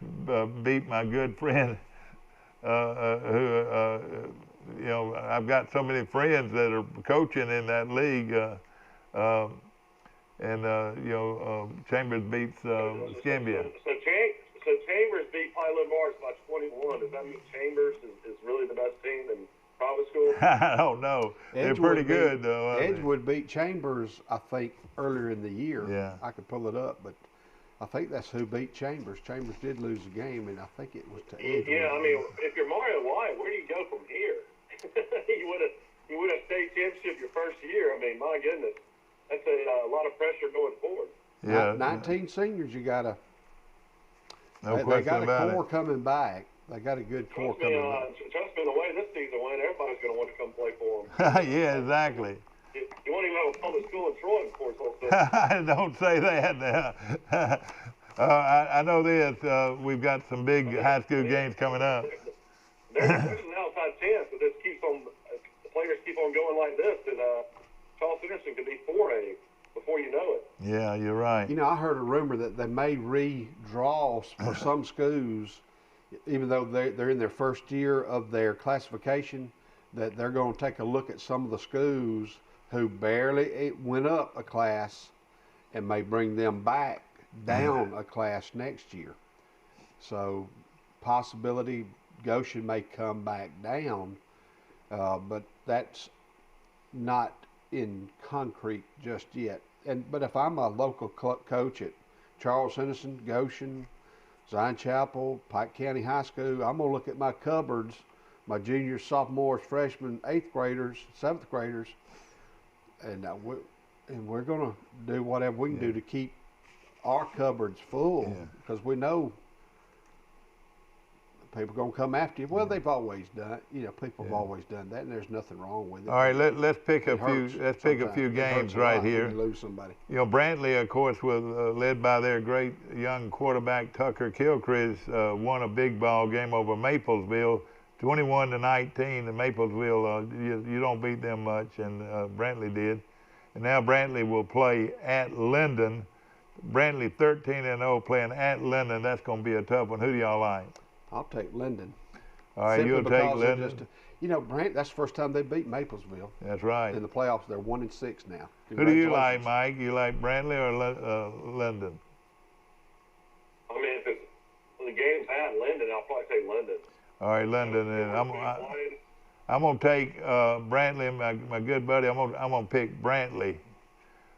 beat my good friend you know, I've got so many friends that are coaching in that league, Chambers beats Scandia. So Chambers beat Pike Liberal Arts by 21. Does that mean Chambers is really the best team in private school? I don't know. They're pretty good, though. Edgewood beat Chambers, I think, earlier in the year. Yeah. I could pull it up, but I think that's who beat Chambers. Chambers did lose a game, and I think it was to Edgewood. Yeah, I mean, if you're Mario White, where do you go from here? you win a state championship your first year. I mean, my goodness, that's a lot of pressure going forward. Yeah. 19 seniors, you got to. No they question got about a core it. coming back. They got a good core coming back. Trust me, the way this season went, everybody's going to want to come play for them. Yeah, exactly. You won't even have a public school in Troy before it's all said. Don't say that now. I know this. We've got some big high school games coming up. There's an outside chance that this keeps on, the players keep on going like this, and Charles Henderson could be 4A before you know it. Yeah, you're right. Right. You know, I heard a rumor that they may redraw for some schools, even though they're in their first year of their classification, that they're going to take a look at some of the schools who barely went up a class and may bring them back down a class next year. So possibility Goshen may come back down, but that's not in concrete just yet. But if I'm a local coach at Charles Henderson, Goshen, Zion Chapel, Pike County High School, I'm going to look at my cupboards, my juniors, sophomores, freshmen, 8th graders, 7th graders, and we're going to do whatever we can do to keep our cupboards full, because we know people are going to come after you. Well, they've always done it. You know, people have always done that, and there's nothing wrong with it. All right, let's pick a few. Let's pick a few games right here. You lose somebody. You know, Brantley, of course, was led by their great young quarterback Tucker Kilchrist, won a big ball game over Maplesville, 21-19. And Maplesville, you don't beat them much, and Brantley did. And now Brantley will play at Linden. Brantley 13-0 playing at Linden. That's going to be a tough one. Who do y'all like? I'll take Linden. All right, you'll take Linden. You know, that's the first time they beat Maplesville. That's right. In the playoffs, they're 1-6 now. Who do you like, Mike? You like Brantley or Linden? I mean, if the game's at Linden, I'll probably take Linden. All right, Linden. And I'm gonna take Brantley, my good buddy. I'm gonna pick Brantley.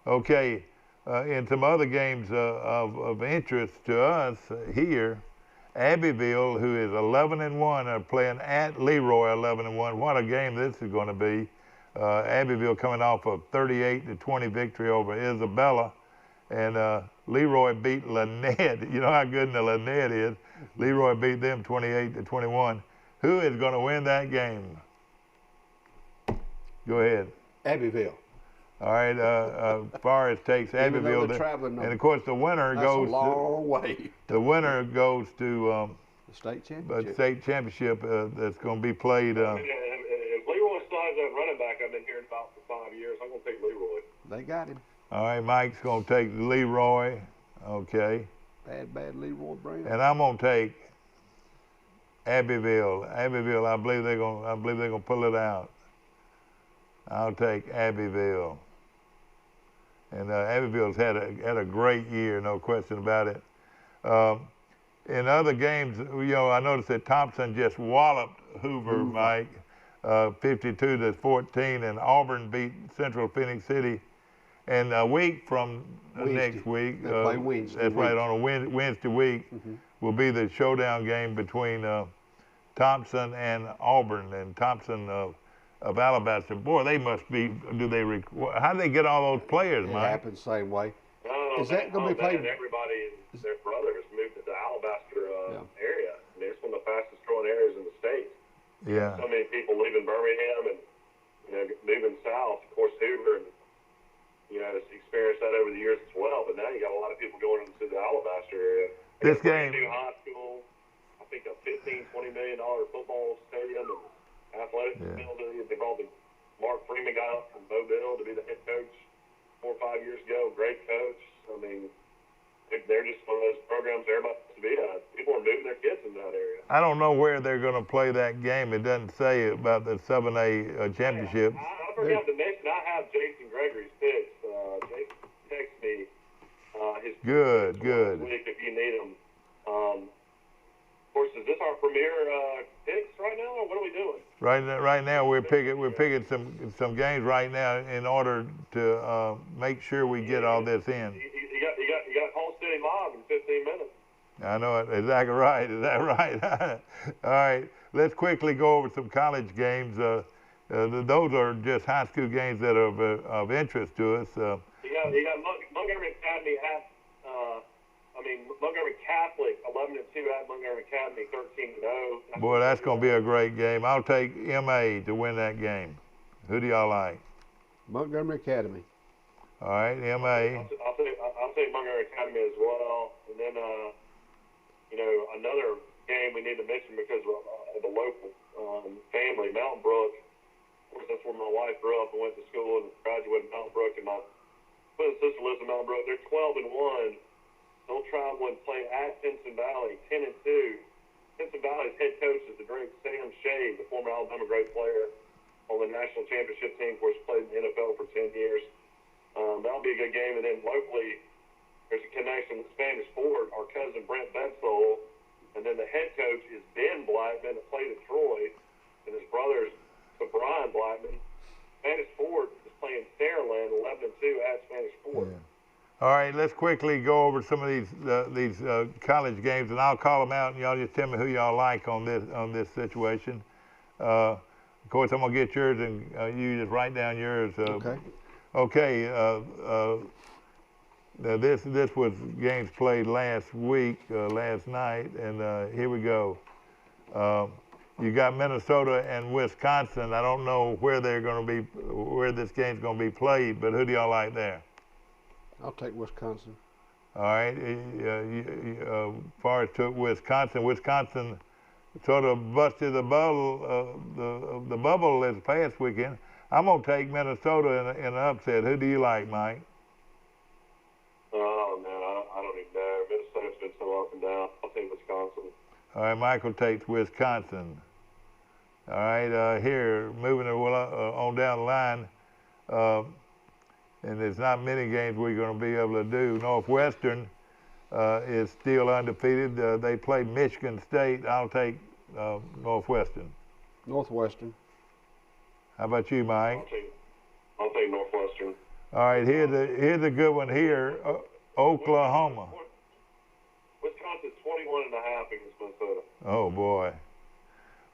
Okay. In some other games of interest to us here, Abbeville, who is 11-1, are playing at Leroy 11-1. What a game this is going to be. Abbeville coming off a 38-20 victory over Isabella. And Leroy beat Lynette. You know how good the Lynette is. Leroy beat them 28-21. Who is going to win that game? Go ahead. Abbeville. All right, Forrest takes Abbeville, and of course the winner goes. That's a long way. The winner goes to the state championship. The state championship that's going to be played. If Leroy slides that running back I've been hearing about for 5 years, I'm going to take Leroy. They got him. All right, Mike's going to take Leroy. Okay. Bad Leroy Brown. And I'm going to take Abbeville. Abbeville, I believe they're going to pull it out. I'll take Abbeville. And Abbeville's had a great year, no question about it. In other games, you know, I noticed that Thompson just walloped Hoover, Mike, 52-14, and Auburn beat Central Phoenix City. And a week from next week, they play Wednesday. That's right, on a Wednesday week, will be the showdown game between Thompson and Auburn. And Thompson of Alabaster. Boy, they must be. How do they get all those players, Mike? It happens the same way. Is that going to be played? Everybody and their brothers moved to the Alabaster area. I mean, it's one of the fastest growing areas in the state. Yeah. So many people leaving Birmingham and moving south. Of course, Hoover and has experienced that over the years as well. But now you got a lot of people going into the Alabaster area. This game. New high school. I think a $15-20 million football stadium. And athletic facility. They brought Mark Freeman guy up from Mobile to be the head coach 4 or 5 years ago. Great coach. I mean, they're just one of those programs everybody wants to be at. People are moving their kids in that area. I don't know where they're going to play that game. It doesn't say about the 7A championship. I forgot to mention, I have Jason Gregory's picks. Jason texted me his Good. week if you need them. Of course, is this our premier picks right now, or what are we doing? Right now, we're picking some games right now in order to make sure we get all this in. You got Whole City Live in 15 minutes. I know it. Exactly right. Is that right? All right. Let's quickly go over some college games. Those are just high school games that are of interest to us. You got Montgomery Academy Montgomery Catholic 11-2 at Montgomery Academy 13-0. Boy, that's going to be a great game. I'll take MA to win that game. Who do y'all like? Montgomery Academy. All right, MA. I'll take Montgomery Academy as well. And then, another game we need to mention because of the local family, Mountain Brook. Of course, that's where my wife grew up and went to school and graduated Mountain Brook. And my twin sister lives in Mountain Brook. They're 12-1. They'll travel and play at Pinson Valley, 10-2. Pinson Valley's head coach is the great Sam Shade, the former Alabama great player on the national championship team, of course, played in the NFL for 10 years. That'll be a good game. And then locally, there's a connection with Spanish Fort, our cousin Brent Bedsole. And then the head coach is Ben Blackman, that played at Troy, and his brother's Brian Blackman. Spanish Fort is playing Saraland, 11-2 at Spanish Fort. Yeah. All right, let's quickly go over some of these college games, and I'll call them out, and y'all just tell me who y'all like on this situation. Of course, I'm gonna get yours, and you just write down yours. Okay. Okay. This was games played last week, last night, and here we go. You got Minnesota and Wisconsin. I don't know where where this game's gonna be played, but who do y'all like there? I'll take Wisconsin. All right. Forrest took Wisconsin. Wisconsin sort of busted the bubble, the bubble this past weekend. I'm gonna take Minnesota in an upset. Who do you like, Mike? Oh man, I don't even know. Minnesota's been so up and down. I'll take Wisconsin. All right, Michael takes Wisconsin. All right, here moving on down the line. And there's not many games we're going to be able to do. Northwestern is still undefeated. They play Michigan State. I'll take Northwestern. Northwestern. How about you, Mike? I'll take Northwestern. All right, here's a good one here. Oklahoma. Wisconsin's 21.5 against Minnesota. Oh boy.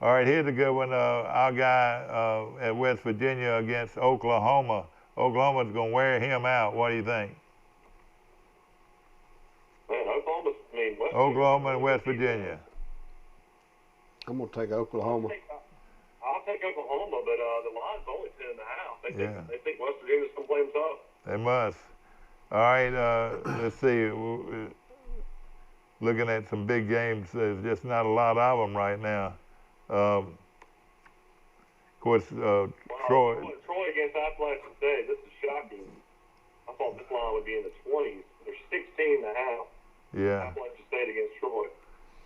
All right, here's a good one. Our guy at West Virginia against Oklahoma. Oklahoma's going to wear him out. What do you think? Man, Oklahoma and West Virginia. I'm going to take Oklahoma. I'll take Oklahoma, but the line's only 10.5. They think West Virginia's going to play them tough. They must. All right, let's see. Looking at some big games, there's just not a lot of them right now. Of course, Troy against Appalachian State. This is shocking. I thought this line would be in the 20s. They're 16.5. Yeah. Appalachian State against Troy.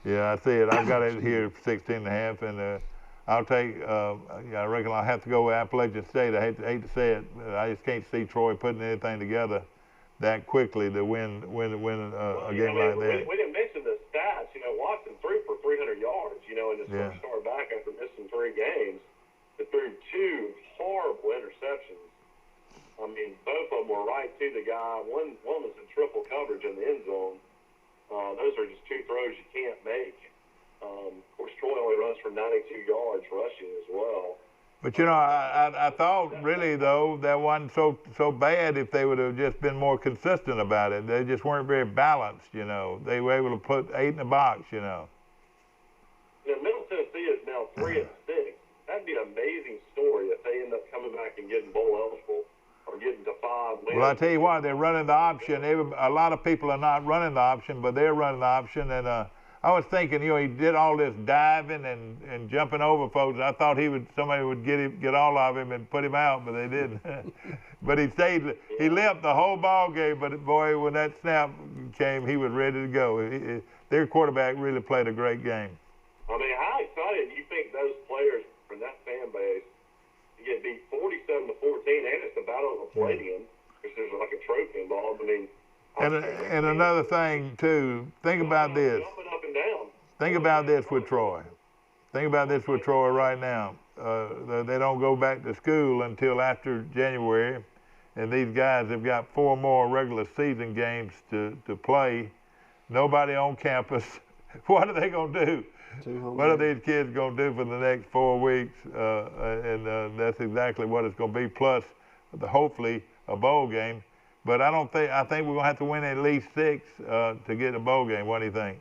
Yeah, I see it. I've got it here 16.5, and I'll take. I reckon I'll have to go with Appalachian State. I hate to say it, but I just can't see Troy putting anything together that quickly to win a game like that. We didn't mention the stats. You know, Watson threw for 300 yards. You know, in his first start back after missing 3 games. They threw 2 horrible interceptions. I mean, both of them were right to the guy. One was in triple coverage in the end zone. Those are just 2 throws you can't make. Of course, Troy only runs for 92 yards rushing as well. But you know, I thought really though that wasn't so bad if they would have just been more consistent about it. They just weren't very balanced. You know, they were able to put 8 in the box. You know. Yeah, Middle Tennessee is now 3-6. That'd be an amazing story if they end up coming back and getting bowl eligible or getting to 5 wins. Well, I tell you what, they're running the option. A lot of people are not running the option, but they're running the option. And I was thinking, you know, he did all this diving and jumping over folks. I thought somebody would get all of him and put him out, but they didn't. But he stayed. He limped the whole ball game. But boy, when that snap came, he was ready to go. Their quarterback really played a great game. I mean, how excited do you think those players from that fan base to get beat 47-14, and it's the Battle of the Palladium, because there's like a trophy involved. I mean, and another thing too. Think about this. Jumping up and down. Think about this with Troy. Think about this with Troy right now. They don't go back to school until after January, and these guys have got 4 more regular season games to play. Nobody on campus. What are they going to do? What are these kids going to do for the next 4 weeks? And that's exactly what it's going to be. Plus, hopefully, a bowl game. But I think we're going to have to win at least 6 to get a bowl game. What do you think?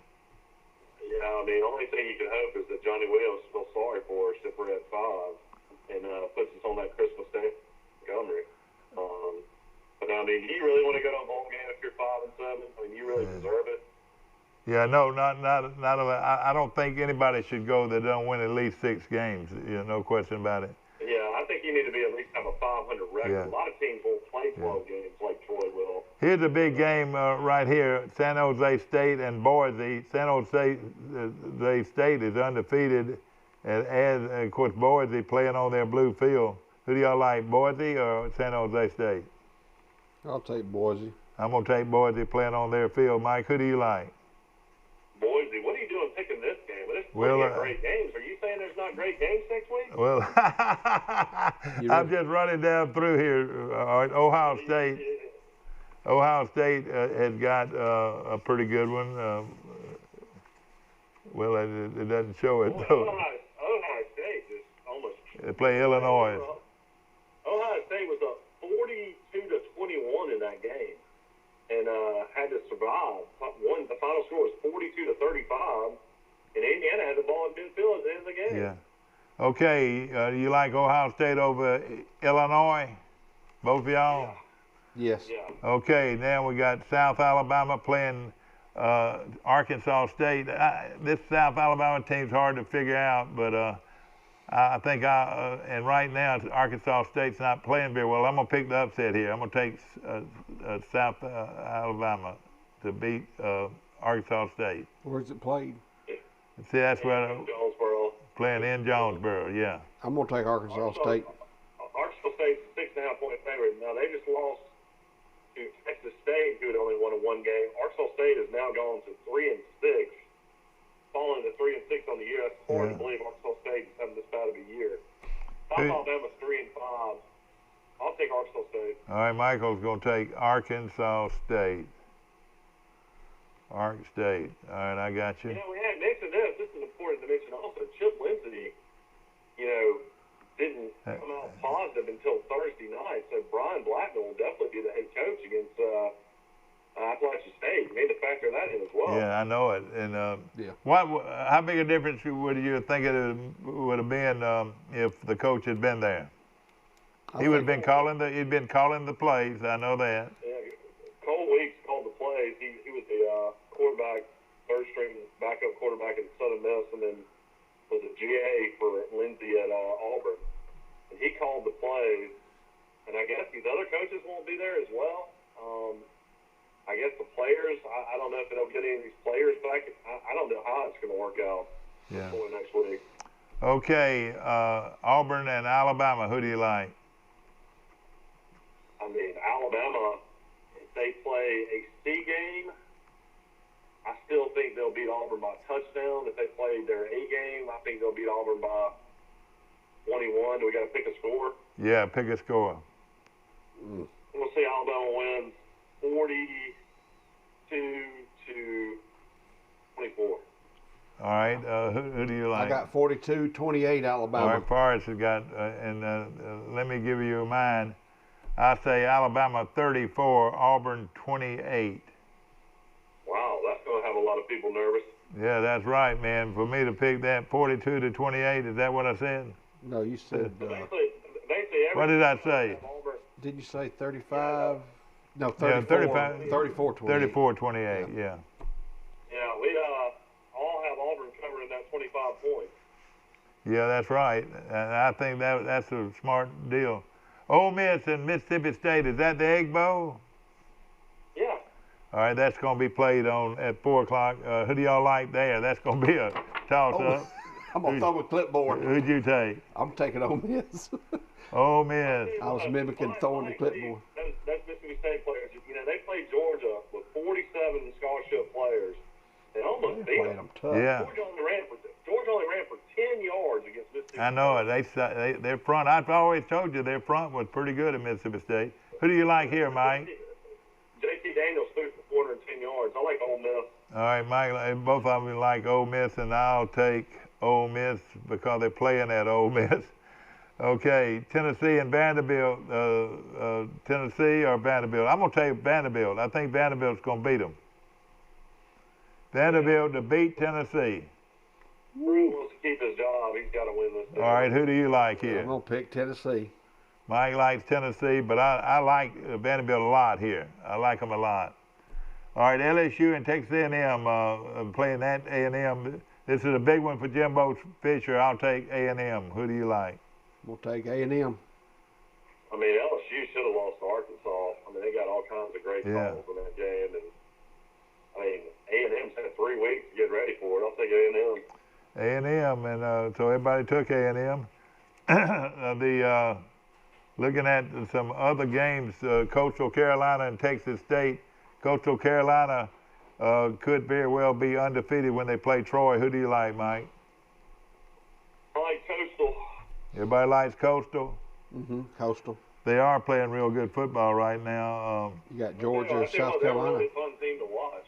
Yeah, I mean, the only thing you can hope is that Johnny Williams feels sorry for us if we're at 5 and puts us on that Christmas Day Montgomery. But I mean, do you really want to go to a bowl game if you're 5-7? I mean, you really deserve it. Yeah, no, not. I don't think anybody should go that don't win at least 6 games. You know, no question about it. Yeah, I think think you need to be at least have a 500 record. Yeah. A lot of teams won't play 12 games like Troy will. Here's a big game right here, San Jose State and Boise. San Jose State is undefeated, and of course, Boise playing on their blue field. Who do y'all like, Boise or San Jose State? I'll take Boise. I'm going to take Boise playing on their field. Mike, who do you like? Boise, what are you doing picking this game? There's plenty of great games. Are you saying there's not great games next week? Well, I'm just running down through here. Ohio State. Ohio State has got a pretty good one. Well, it doesn't show it, though. Ohio State is almost... They play Illinois. Ohio State was up 42-21 in that game and had to survive. The final score was 42-35, and Indiana had the ball in midfield at the end of the game. Yeah. Okay, do you like Ohio State over Illinois? Both of y'all? Yes. Yeah. Okay, now we got South Alabama playing Arkansas State. This South Alabama team's hard to figure out, but I think and right now Arkansas State's not playing very well. I'm gonna pick the upset here. I'm gonna take South Alabama to beat Arkansas State. Where's it played? See, that's where Jonesboro. Playing in Jonesboro, yeah. I'm gonna take Arkansas State. Arkansas State's a 6.5-point favorite. Now they just lost to Texas State, who had only won one game. Arkansas State has now gone to 3-6, falling to 3-6 on the year. That's hard to believe Arkansas State is having this bad of a year. South Alabama's 3-5. I'll take Arkansas State. All right, Michael's going to take Arkansas State. Ark State. All right, I got you. You know, we had mentioned this. This is important to mention also. Chip Lindsey, didn't come out positive until Thursday night. So Brian Blackman will definitely be the head coach against Appalachian State. You need to factor that in as well. Yeah, I know it. And how big a difference would you think it would have been if the coach had been there? He would have been calling he'd been calling the plays. I know that. Yeah, Cole Weeks called the plays. He was the quarterback, third string backup quarterback at Southern Miss, and then was a GA for Lindsey at Auburn. And he called the plays. And I guess these other coaches won't be there as well. I guess the players, I don't know if they'll get any of these players back. I don't know how it's going to work out for next week. Okay, Auburn and Alabama, who do you like? I mean, Alabama, if they play a C game, I still think they'll beat Auburn by a touchdown. If they play their A game, I think they'll beat Auburn by 21. Do we got to pick a score? Yeah, pick a score. We'll see Alabama wins 42-24. All right, who do you like? I got 42-28 Alabama. All right, Forrest has got, let me give you mine. I say Alabama 34, Auburn 28. Wow, that's going to have a lot of people nervous. Yeah, that's right, man. For me to pick that 42-28, is that what I said? No, you said. What did I say? Did you say 35? No, 34. Yeah, 35. 34-28. 34-28, yeah. Yeah, we all have Auburn covering that 25 points. Yeah, that's right. And I think that's a smart deal. Ole Miss and Mississippi State, is that the Egg Bowl? Yeah. All right, that's going to be played at 4 o'clock. Who do y'all like there? That's going to be a toss-up. I'm going to throw a clipboard. Who'd you take? I'm taking Ole Miss. Ole Miss. I was mimicking throwing the clipboard. That's Mississippi State players. They played Georgia with 47 scholarship players. They almost beat them. Yeah. Georgia only ran for 10 yards against Mississippi State. I know it. Their front, I've always told you their front was pretty good at Mississippi State. Who do you like here, Mike? J.T. Daniels threw for 410 yards. I like Ole Miss. All right, Mike, both of them like Ole Miss, and I'll take Ole Miss because they're playing at Ole Miss. Okay, Tennessee and Vanderbilt. Tennessee or Vanderbilt? I'm going to take Vanderbilt. I think Vanderbilt's going to beat them. Vanderbilt to beat Tennessee. Brew wants to keep his job. He's got to win this thing. All right, who do you like here? I'm going to pick Tennessee. Mike likes Tennessee, but I like Vanderbilt a lot here. I like them a lot. All right, LSU and Texas A&M playing that A&M. This is a big one for Jimbo Fisher. I'll take A&M. Who do you like? We'll take A&M. I mean, LSU should have lost to Arkansas. I mean, they got all kinds of great calls in that game, and I mean, A&M's had 3 weeks to get ready for it. I'll take A&M. A&M, and so everybody took A&M. Looking at some other games, Coastal Carolina and Texas State. Coastal Carolina could very well be undefeated when they play Troy. Who do you like, Mike? I like Coastal. Everybody likes Coastal? Mm-hmm. Coastal. They are playing real good football right now. You got Georgia, South Carolina. They're a really fun team to watch.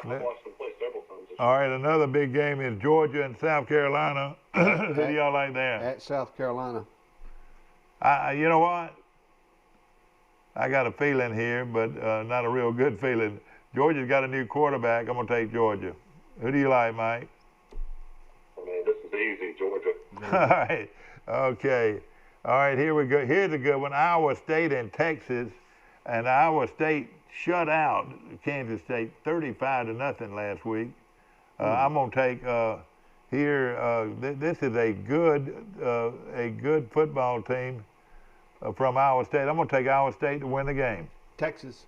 I've watched them play several times. All right, another big game is Georgia and South Carolina. Who do y'all like there? At South Carolina. You know what? I got a feeling here, but not a real good feeling. Georgia's got a new quarterback. I'm going to take Georgia. Who do you like, Mike? I mean, this is easy, Georgia. All right. Okay. All right, here we go. Here's a good one. Iowa State and Texas. And Iowa State shut out Kansas State 35-0 last week. I'm going to take this is a good football team from Iowa State. I'm going to take Iowa State to win the game. Texas.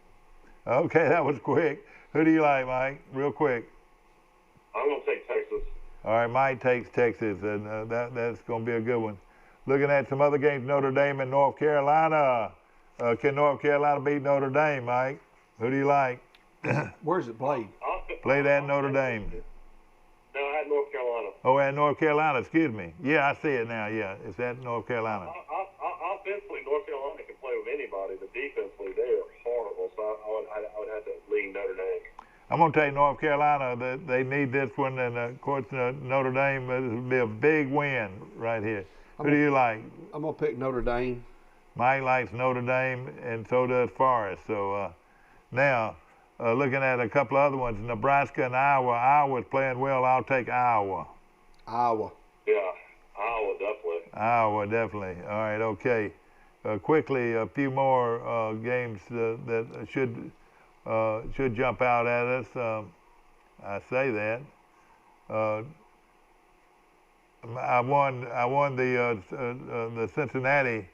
Okay, that was quick. Who do you like, Mike? Real quick. I'm going to take Texas. All right, Mike takes Texas, and that's going to be a good one. Looking at some other games, Notre Dame and North Carolina. Can North Carolina beat Notre Dame, Mike? Who do you like? Where's it played? Played at Notre Dame. No, at North Carolina. Oh, at North Carolina, excuse me. Yeah, I see it now, yeah. It's at North Carolina. Offensively, North Carolina can play with anybody, but defensively, they are horrible, so I would have to lean Notre Dame. I'm going to take North Carolina. They need this one, and of course, Notre Dame, this will be a big win right here. Who do you like? I'm going to pick Notre Dame. Mike likes Notre Dame, and so does Forrest. So now, looking at a couple of other ones, Nebraska and Iowa. Iowa's playing well. I'll take Iowa. Iowa. Yeah, Iowa definitely. Iowa definitely. All right, okay. Quickly, a few more games that should jump out at us. I say that. I won the Cincinnati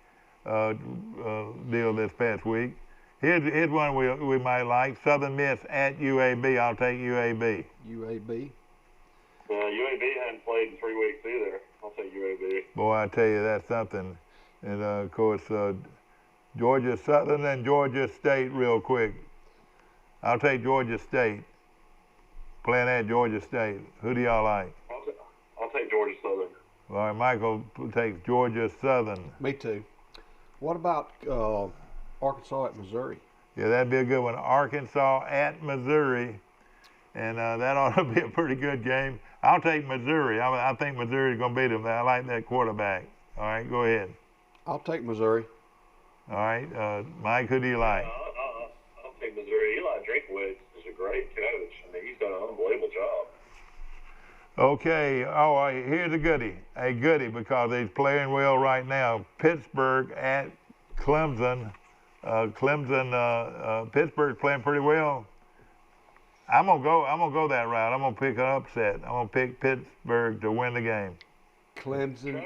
deal this past week. Here's one we might like. Southern Miss at UAB. I'll take UAB. UAB. UAB hadn't played in 3 weeks either. I'll take UAB. Boy, I tell you, that's something. And of course, Georgia Southern and Georgia State real quick. I'll take Georgia State. Playing at Georgia State. Who do y'all like? I'll take Georgia Southern. All right, Michael takes Georgia Southern. Me too. What about Arkansas at Missouri? Yeah, that'd be a good one. Arkansas at Missouri. And that ought to be a pretty good game. I'll take Missouri. I think Missouri's going to beat them. I like that quarterback. All right, go ahead. I'll take Missouri. All right, Mike, who do you like? I'll take Missouri. Eli Drinkwitz is a great coach. I mean, he's done an unbelievable job. Okay, here's a goodie. A goodie because he's playing well right now. Pittsburgh at Clemson. Pittsburgh's playing pretty well. I'm gonna go that route. I'm gonna pick an upset. I'm gonna pick Pittsburgh to win the game. Clemson.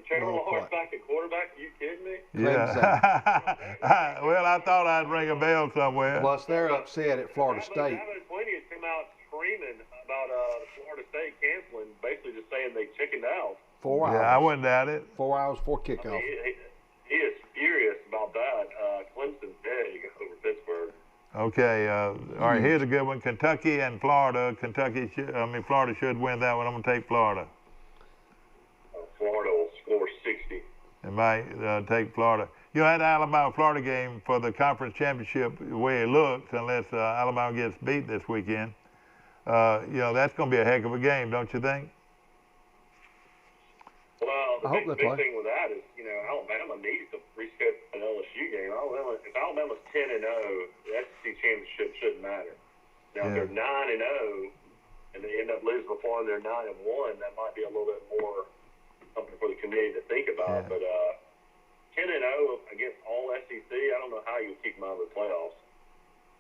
Trevor Lawrence back at quarterback? Are you kidding me? Yeah. Well, I thought I'd ring a bell somewhere. Plus, they're upset at Florida State. How many plenty has come out screaming about Florida State canceling, basically just saying they chickened out. 4 hours. Yeah, I wouldn't doubt it. 4 hours before kickoff. I mean, he is furious about that. Clemson's big over Pittsburgh. Okay, all right, here's a good one. Kentucky and Florida. Florida should win that one. I'm going to take Florida. Florida will score 60. It might take Florida. You know, that Alabama-Florida game for the conference championship, the way it looks, unless Alabama gets beat this weekend, that's going to be a heck of a game, don't you think? Well, the big thing with that is, Alabama needs to reschedule an LSU game. If Alabama's 10-0, the SEC championship shouldn't matter. Now, if they're 9-0 and they end up losing before and they're 9-1, that might be a little bit more something for the committee to think about. Yeah. But 10-0 against all SEC, I don't know how you keep them out of the playoffs.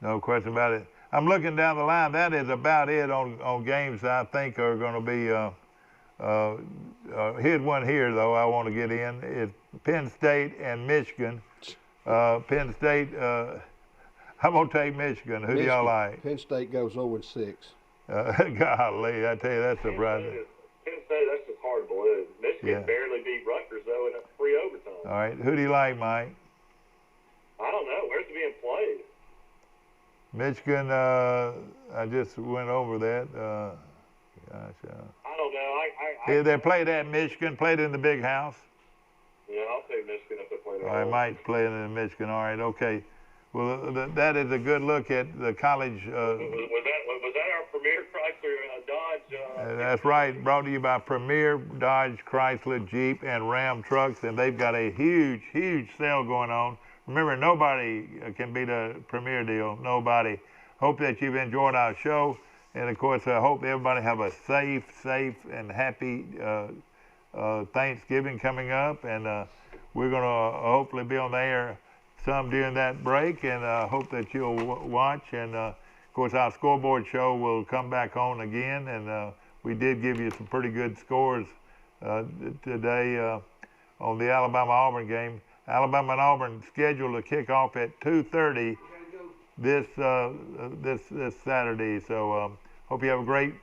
No question about it. I'm looking down the line. That is about it on games I think are going to be Here's one here, though, I want to get in. It's Penn State and Michigan. Penn State, I'm going to take Michigan. Who do y'all like? Penn State goes 0-6. Golly, I tell you, that's surprising. Penn State, that's just hard to believe. Michigan barely beat Rutgers, though, in a free overtime. All right, who do you like, Mike? I don't know. Where's it being played? Michigan, I just went over that. I don't know. Yeah, they played at Michigan, played in the big house. Yeah, I'll take Michigan if they play there. All right, Mike's playing in Michigan. All right, okay. Well, that is a good look at the college. Was that our Premier Chrysler Dodge? That's right. Brought to you by Premier Dodge, Chrysler, Jeep, and Ram trucks, and they've got a huge, huge sale going on. Remember, nobody can beat a Premier deal. Nobody. Hope that you've enjoyed our show, and of course, I hope everybody have a safe, and happy Thanksgiving coming up, and we're going to hopefully be on the air some during that break, and hope that you'll watch. And of course, our scoreboard show will come back on again, and we did give you some pretty good scores today on the Alabama-Auburn game. Alabama and Auburn scheduled to kick off at 2:30 this Saturday. So hope you have a great